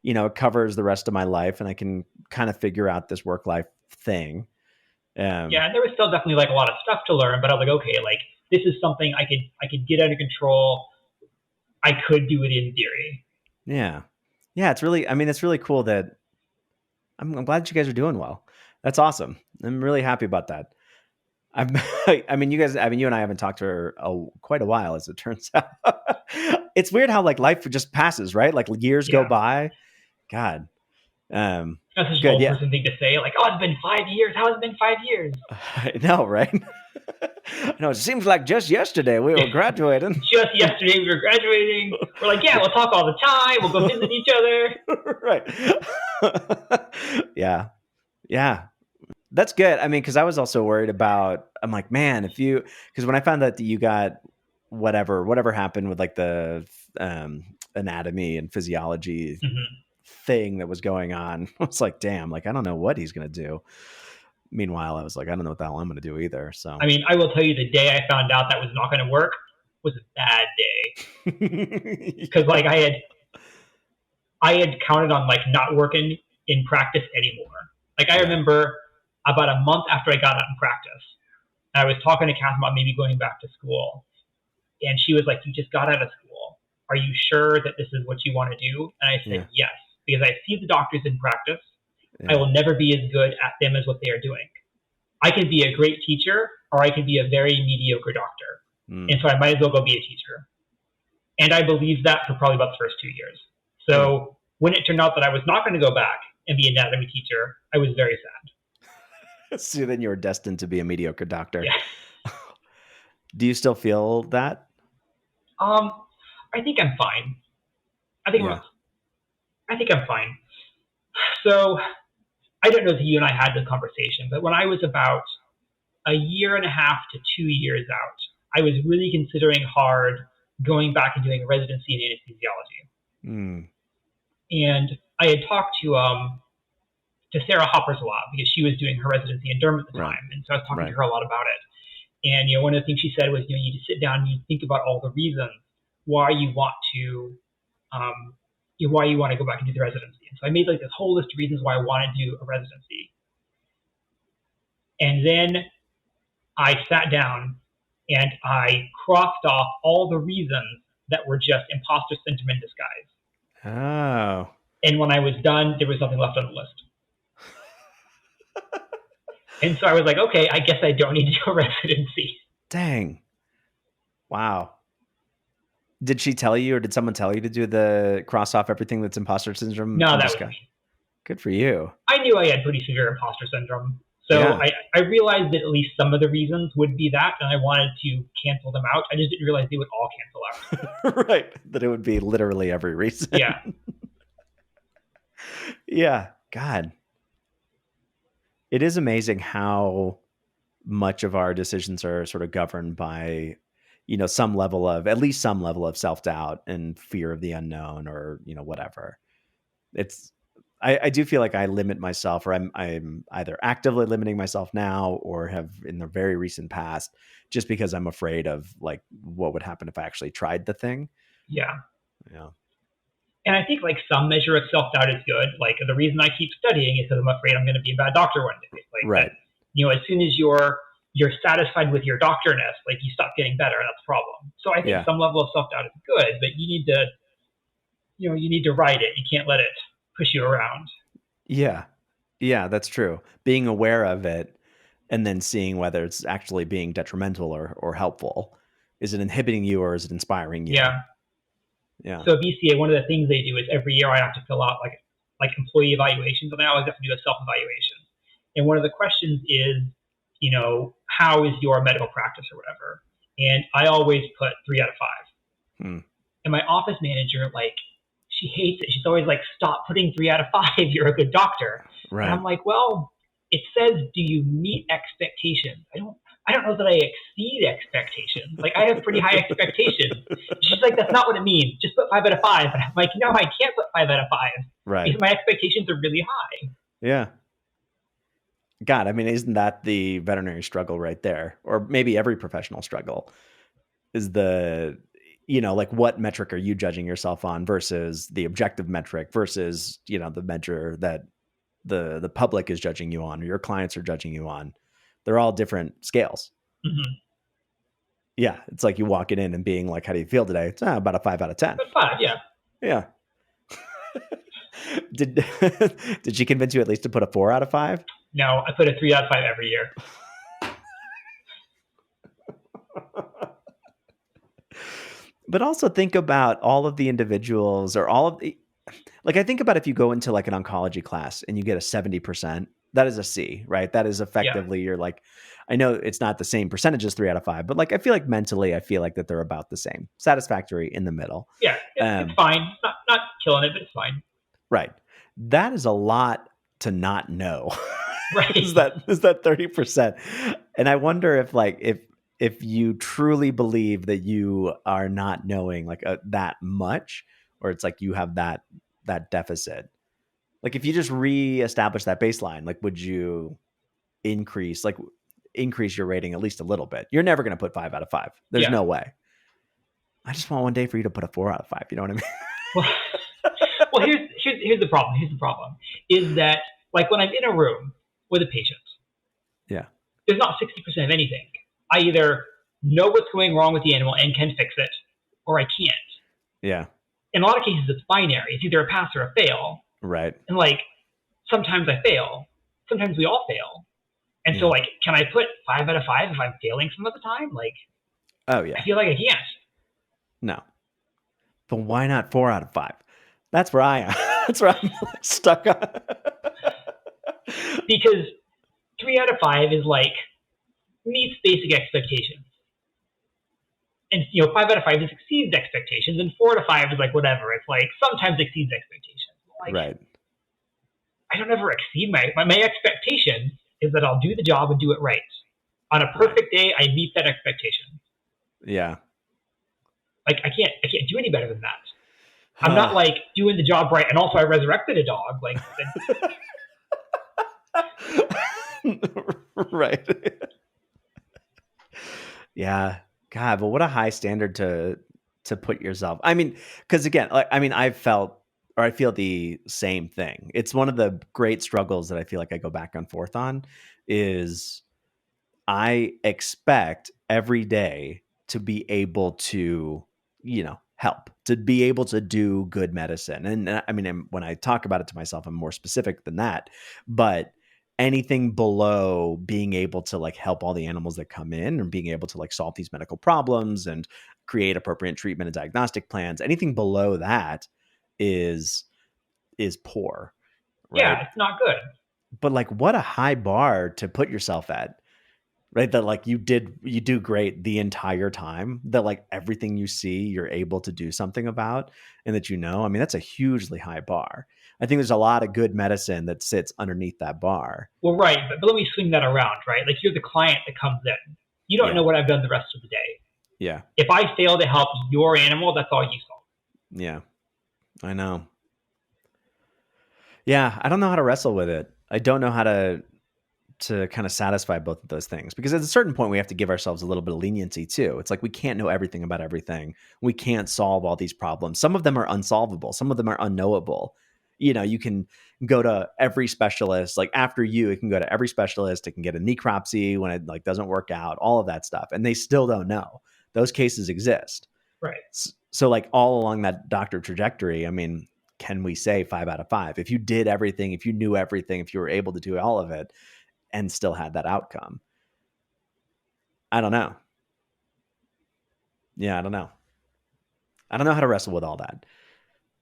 it covers the rest of my life and I can kind of figure out this work-life thing. Yeah. There was still definitely like a lot of stuff to learn, but I was like, okay, like this is something I could get under control. I could do it in theory. Yeah. Yeah. It's really cool that I'm glad that you guys are doing well. That's awesome. I'm really happy about that. You and I haven't talked for quite a while, as it turns out. It's weird how like life just passes, right? Like years go by. God. That's such an old person thing to say. Like, oh, it's been 5 years. How has it been 5 years? I know, right? No, it seems like just yesterday we were graduating. Just yesterday we were graduating. We're like, yeah, we'll talk all the time. We'll go visit each other. Right. Yeah. Yeah. That's good. I mean, because I was also worried about, I'm like, man, because when I found out that you got whatever happened with like the anatomy and physiology thing that was going on, I was like, damn, like, I don't know what he's going to do. Meanwhile, I was like, I don't know what the hell I'm going to do either. So, I mean, I will tell you the day I found out that was not going to work was a bad day. Because like I had counted on like not working in practice anymore. Like I remember about a month after I got out in practice, I was talking to Catherine about maybe going back to school. And she was like, you just got out of school. Are you sure that this is what you want to do? And I said, yes, because I see the doctors in practice. I will never be as good at them as what they are doing. I can be a great teacher, or I can be a very mediocre doctor. And so I might as well go be a teacher. And I believed that for probably about the first 2 years. So when it turned out that I was not going to go back and be an anatomy teacher, I was very sad. So then you're destined to be a mediocre doctor. Yeah. Do you still feel that? I think I'm fine. I think Yeah. I think I'm fine. So I don't know if you and I had this conversation, but when I was about a year and a half to 2 years out, I was really considering hard going back and doing a residency in anesthesiology. Mm. And I had talked to Sarah Hopper's lab because she was doing her residency in Durham at the Right. time, and so I was talking to Right. her a lot about it. And one of the things she said was, you need to sit down and you think about all the reasons why you want to, why you want to go back and do the residency. And so I made like this whole list of reasons why I want to do a residency. And then I sat down and I crossed off all the reasons that were just imposter syndrome in disguise. Oh. And when I was done, there was nothing left on the list. And so I was like, okay, I guess I don't need to do a residency. Dang. Wow. Did she tell you, or did someone tell you to do the cross off everything that's imposter syndrome? No, that was me. Good for you. I knew I had pretty severe imposter syndrome. So Yeah. I realized that at least some of the reasons would be that, and I wanted to cancel them out. I just didn't realize they would all cancel out. Right. That it would be literally every reason. Yeah. Yeah. God. It is amazing how much of our decisions are sort of governed by, some level of, at least some level of self-doubt and fear of the unknown, or, whatever. I do feel like I limit myself, or I'm either actively limiting myself now or have in the very recent past, just because I'm afraid of like what would happen if I actually tried the thing. Yeah. Yeah. And I think like some measure of self-doubt is good. Like the reason I keep studying is because I'm afraid I'm going to be a bad doctor one day. Like, right. That, as soon as you're satisfied with your doctorness, like you stop getting better, and that's a problem. So I think some level of self-doubt is good, but you need to ride it. You can't let it push you around. Yeah. Yeah, that's true. Being aware of it and then seeing whether it's actually being detrimental or helpful. Is it inhibiting you or is it inspiring you? Yeah. Yeah. So VCA, one of the things they do is every year I have to fill out like employee evaluations, and I always have to do a self-evaluation. And one of the questions is, how is your medical practice or whatever? And I always put 3 out of 5. And my office manager, like, she hates it. She's always like, stop putting 3 out of 5. You're a good doctor. Right. And I'm like, well, it says, do you meet expectations? I don't know that I exceed expectations. Like, I have pretty high expectations. She's like, that's not what it means. Just put 5 out of 5. And I'm like, no, I can't put 5 out of 5. Right. Because my expectations are really high. Yeah. God, I mean, isn't that the veterinary struggle right there? Or maybe every professional struggle is like what metric are you judging yourself on versus the objective metric versus, the measure that the public is judging you on or your clients are judging you on. They're all different scales. Mm-hmm. Yeah. It's like you walking in and being like, how do you feel today? It's about a 5 out of 10. But 5, yeah. Yeah. Did she convince you at least to put a 4 out of 5? No, I put a 3 out of 5 every year. But also think about all of the individuals or all of the, like, I think about if you go into like an oncology class and you get a 70%, that is a C, right? That is effectively, you're like, I know it's not the same percentage as 3 out of 5, but like, I feel like mentally, I feel like that they're about the same, satisfactory in the middle. Yeah. It's fine. It's not killing it, but it's fine. Right. That is a lot to not know. Right. is that 30%. And I wonder if you truly believe that you are not knowing like that much, or it's like you have that deficit. Like if you just reestablish that baseline, like would you increase your rating at least a little bit? You're never going to put 5 out of 5. There's no way. I just want one day for you to put a 4 out of 5. You know what I mean? Well, here's the problem. Here's the problem is that like when I'm in a room with a patient, there's not 60% of anything. I either know what's going wrong with the animal and can fix it, or I can't. Yeah. In a lot of cases, it's binary. It's either a pass or a fail. Right. And like, sometimes I fail. Sometimes we all fail. And so like, can I put 5 out of 5 if I'm failing some of the time? Like, oh yeah. I feel like I can't. No. But why not 4 out of 5? That's where I am. That's where I'm stuck on. Because 3 out of 5 is like meets basic expectations. And 5 out of 5 is exceeds expectations, and 4 out of 5 is like whatever. It's like sometimes exceeds expectations. Like, right. I don't ever exceed my expectation is that I'll do the job and do it right. On a perfect day, I meet that expectation. Yeah. Like I can't do any better than that. I'm not like doing the job right, and also I resurrected a dog. Like, right. Yeah. God, but what a high standard to put yourself. I mean, because again, like, I mean, I feel the same thing. It's one of the great struggles that I feel like I go back and forth on is I expect every day to be able to, help, to be able to do good medicine. And I mean, when I talk about it to myself, I'm more specific than that. But anything below being able to like help all the animals that come in and being able to like solve these medical problems and create appropriate treatment and diagnostic plans, anything below that is poor. Right? Yeah, it's not good. But like, what a high bar to put yourself at. Right. That like you do great the entire time, that like everything you see, you're able to do something about, and that, I mean, that's a hugely high bar. I think there's a lot of good medicine that sits underneath that bar. Well, right. But let me swing that around, right? Like you're the client that comes in. You don't know what I've done the rest of the day. Yeah. If I fail to help your animal, that's all you saw. Yeah. I know. Yeah. I don't know how to wrestle with it. I don't know how to kind of satisfy both of those things, because at a certain point we have to give ourselves a little bit of leniency too. It's like we can't know everything about everything. We can't solve all these problems. Some of them are unsolvable. Some of them are unknowable. You can go to every specialist, like after you can go to every specialist. It can get a necropsy when it like doesn't work out, all of that stuff. And they still don't know. Those cases exist. Right. So like all along that doctor trajectory, I mean, can we say 5 out of 5? If you did everything, if you knew everything, if you were able to do all of it, and still had that outcome. I don't know. Yeah, I don't know. I don't know how to wrestle with all that.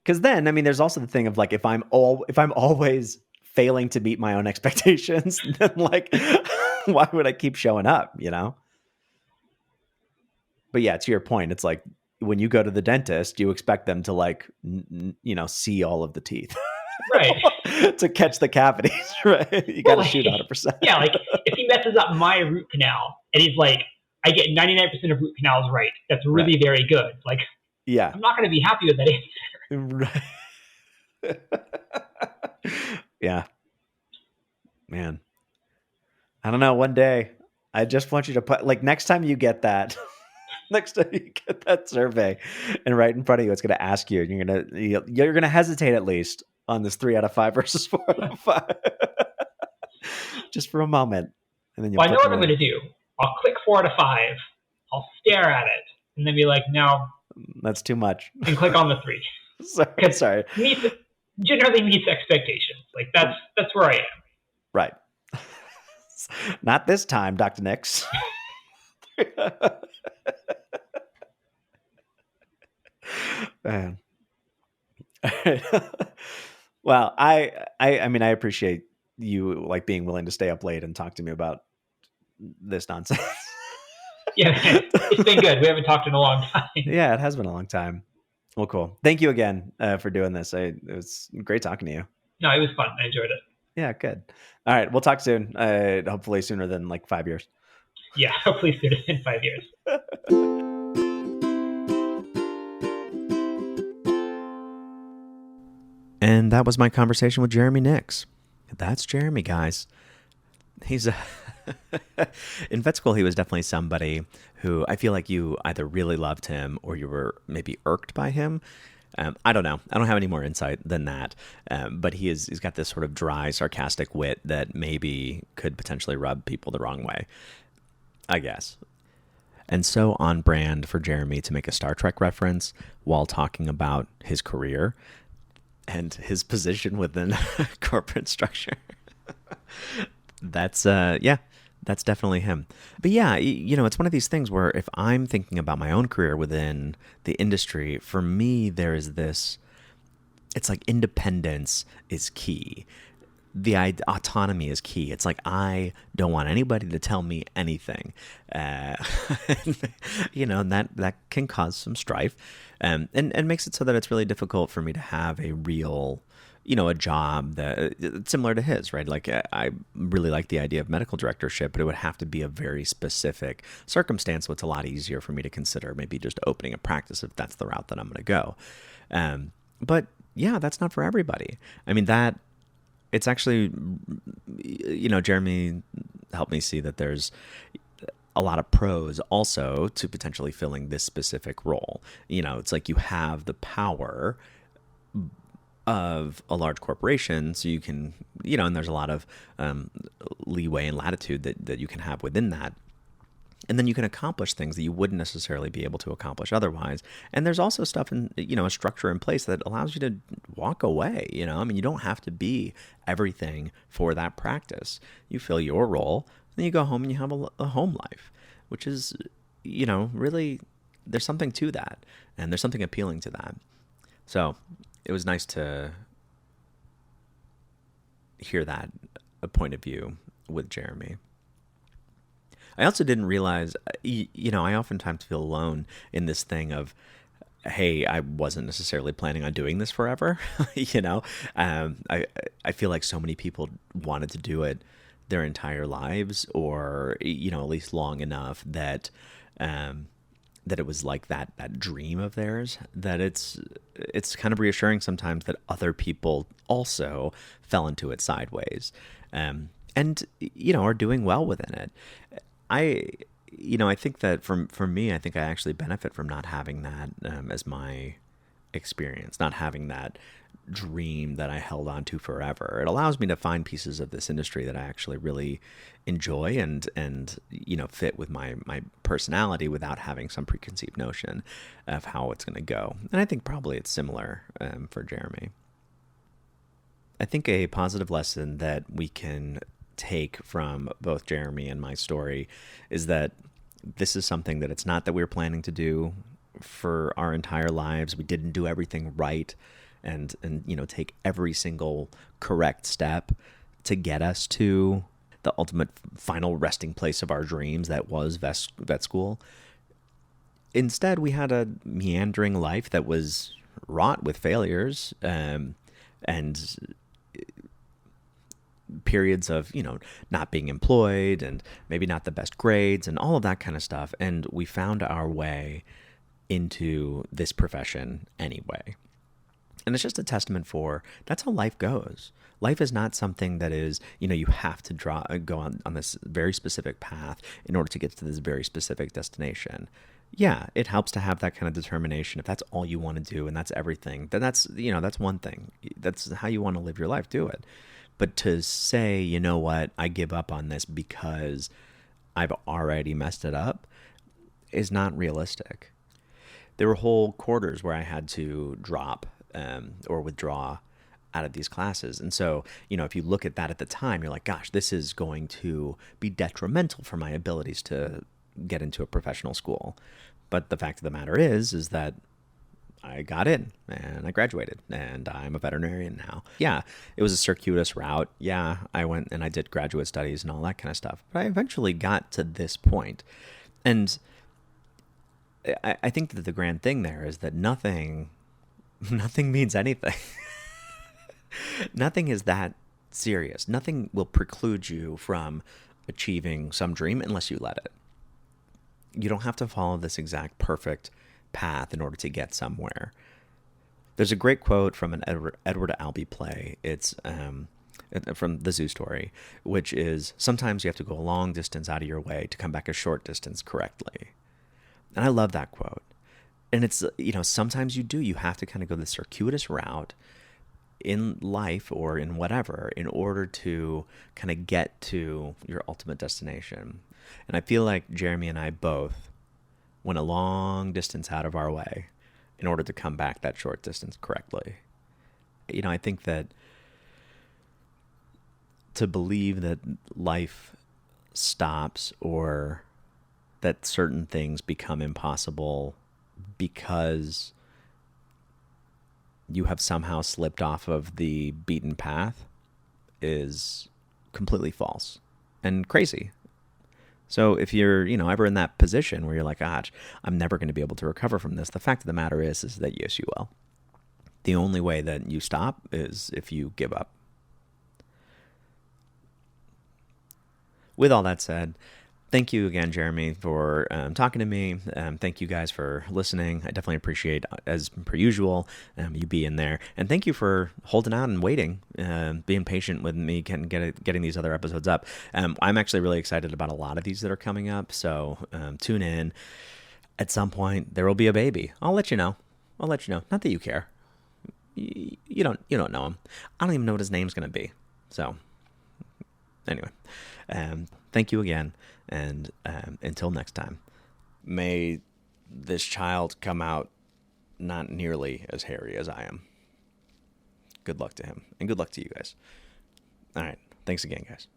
Because then, I mean, there's also the thing of like, if I'm always failing to meet my own expectations, then like, why would I keep showing up? But yeah, to your point, it's like when you go to the dentist, you expect them to like, see all of the teeth. Right. To catch the cavities, right? You got to shoot 100%. Yeah, like if he messes up my root canal and he's like, I get 99% of root canals right, that's really very good. Like, yeah, I'm not going to be happy with that answer. Right. Yeah. Man. I don't know. One day, I just want you to put, like, next time you get that survey and right in front of you, it's going to ask you, and you're going to hesitate at least on this 3 out of 5 versus 4 out of 5. Just for a moment. And then I know what I'm going to do. I'll click 4 out of 5. I'll stare at it and then be like, no. That's too much. And click on the 3. Sorry. Generally meets expectations. Like that's where I am. Right. Not this time, Dr. Nix. Man. Well, I mean, I appreciate you like being willing to stay up late and talk to me about this nonsense. Yeah, it's been good. We haven't talked in a long time. Yeah, it has been a long time. Well, cool. Thank you again for doing this. It was great talking to you. No, it was fun. I enjoyed it. Yeah, good. All right, we'll talk soon. Hopefully sooner than like 5 years. Yeah, hopefully sooner than 5 years. And that was my conversation with Jeremy Nix. That's Jeremy, guys. He's in vet school, he was definitely somebody who I feel like you either really loved him or you were maybe irked by him. I don't know. I don't have any more insight than that. But he's got this sort of dry, sarcastic wit that maybe could potentially rub people the wrong way, I guess. And so on brand for Jeremy to make a Star Trek reference while talking about his career and his position within corporate structure. That's definitely him. But yeah, it's one of these things where if I'm thinking about my own career within the industry, for me, there is this, it's like independence is key. autonomy is key. It's like, I don't want anybody to tell me anything. Uh, and that can cause some strife, and makes it so that it's really difficult for me to have a real, a job that similar to his, right? Like, I really like the idea of medical directorship, but it would have to be a very specific circumstance. So it's a lot easier for me to consider maybe just opening a practice if that's the route that I'm going to go. But yeah, that's not for everybody. I mean, it's actually, Jeremy helped me see that there's a lot of pros also to potentially filling this specific role. It's like you have the power of a large corporation, so you can, and there's a lot of leeway and latitude that you can have within that. And then you can accomplish things that you wouldn't necessarily be able to accomplish otherwise. And there's also stuff in, a structure in place that allows you to walk away. I mean, you don't have to be everything for that practice. You fill your role, then you go home and you have a home life, which is, really, there's something to that. And there's something appealing to that. So it was nice to hear that a point of view with Jeremy. I also didn't realize, I oftentimes feel alone in this thing of, hey, I wasn't necessarily planning on doing this forever. I feel like so many people wanted to do it their entire lives, or, at least long enough that it was like that dream of theirs, that it's kind of reassuring sometimes that other people also fell into it sideways, and, are doing well within it. I think that for me, I think I actually benefit from not having that as my experience, not having that dream that I held on to forever. It allows me to find pieces of this industry that I actually really enjoy and fit with my personality without having some preconceived notion of how it's going to go. And I think probably it's similar for Jeremy. I think a positive lesson that we can take from both Jeremy and my story is that this is something that it's not that we were planning to do for our entire lives. We didn't do everything right and take every single correct step to get us to the ultimate final resting place of our dreams that was vet school. Instead, we had a meandering life that was wrought with failures and periods of, not being employed and maybe not the best grades and all of that kind of stuff. And we found our way into this profession anyway. And it's just a testament for that's how life goes. Life is not something that is, you have to go on this very specific path in order to get to this very specific destination. Yeah, it helps to have that kind of determination. If that's all you want to do and that's everything, then that's one thing. That's how you want to live your life, do it. But to say, you know what, I give up on this because I've already messed it up is not realistic. There were whole quarters where I had to drop or withdraw out of these classes. And so, if you look at that at the time, you're like, gosh, this is going to be detrimental for my abilities to get into a professional school. But the fact of the matter is that I got in and I graduated and I'm a veterinarian now. Yeah, it was a circuitous route. Yeah, I went and I did graduate studies and all that kind of stuff. But I eventually got to this point. And I think that the grand thing there is that nothing means anything. Nothing is that serious. Nothing will preclude you from achieving some dream unless you let it. You don't have to follow this exact perfect path in order to get somewhere. There's a great quote from an Edward Albee play. It's from the Zoo Story, which is, sometimes you have to go a long distance out of your way to come back a short distance correctly. And I love that quote. And it's, sometimes you have to kind of go the circuitous route in life or in whatever in order to kind of get to your ultimate destination. And I feel like Jeremy and I both went a long distance out of our way in order to come back that short distance correctly. I think that to believe that life stops or that certain things become impossible because you have somehow slipped off of the beaten path is completely false and crazy. So if you're, ever in that position where you're like, gosh, I'm never going to be able to recover from this, the fact of the matter is that yes, you will. The only way that you stop is if you give up. With all that said, thank you again, Jeremy, for talking to me. Thank you guys for listening. I definitely appreciate, as per usual, you being there. And thank you for holding out and waiting, being patient with me getting these other episodes up. I'm actually really excited about a lot of these that are coming up. So tune in. At some point, there will be a baby. I'll let you know. Not that you care. You don't know him. I don't even know what his name's going to be. So anyway, thank you again. And until next time, may this child come out not nearly as hairy as I am. Good luck to him, and good luck to you guys. All right. Thanks again, guys.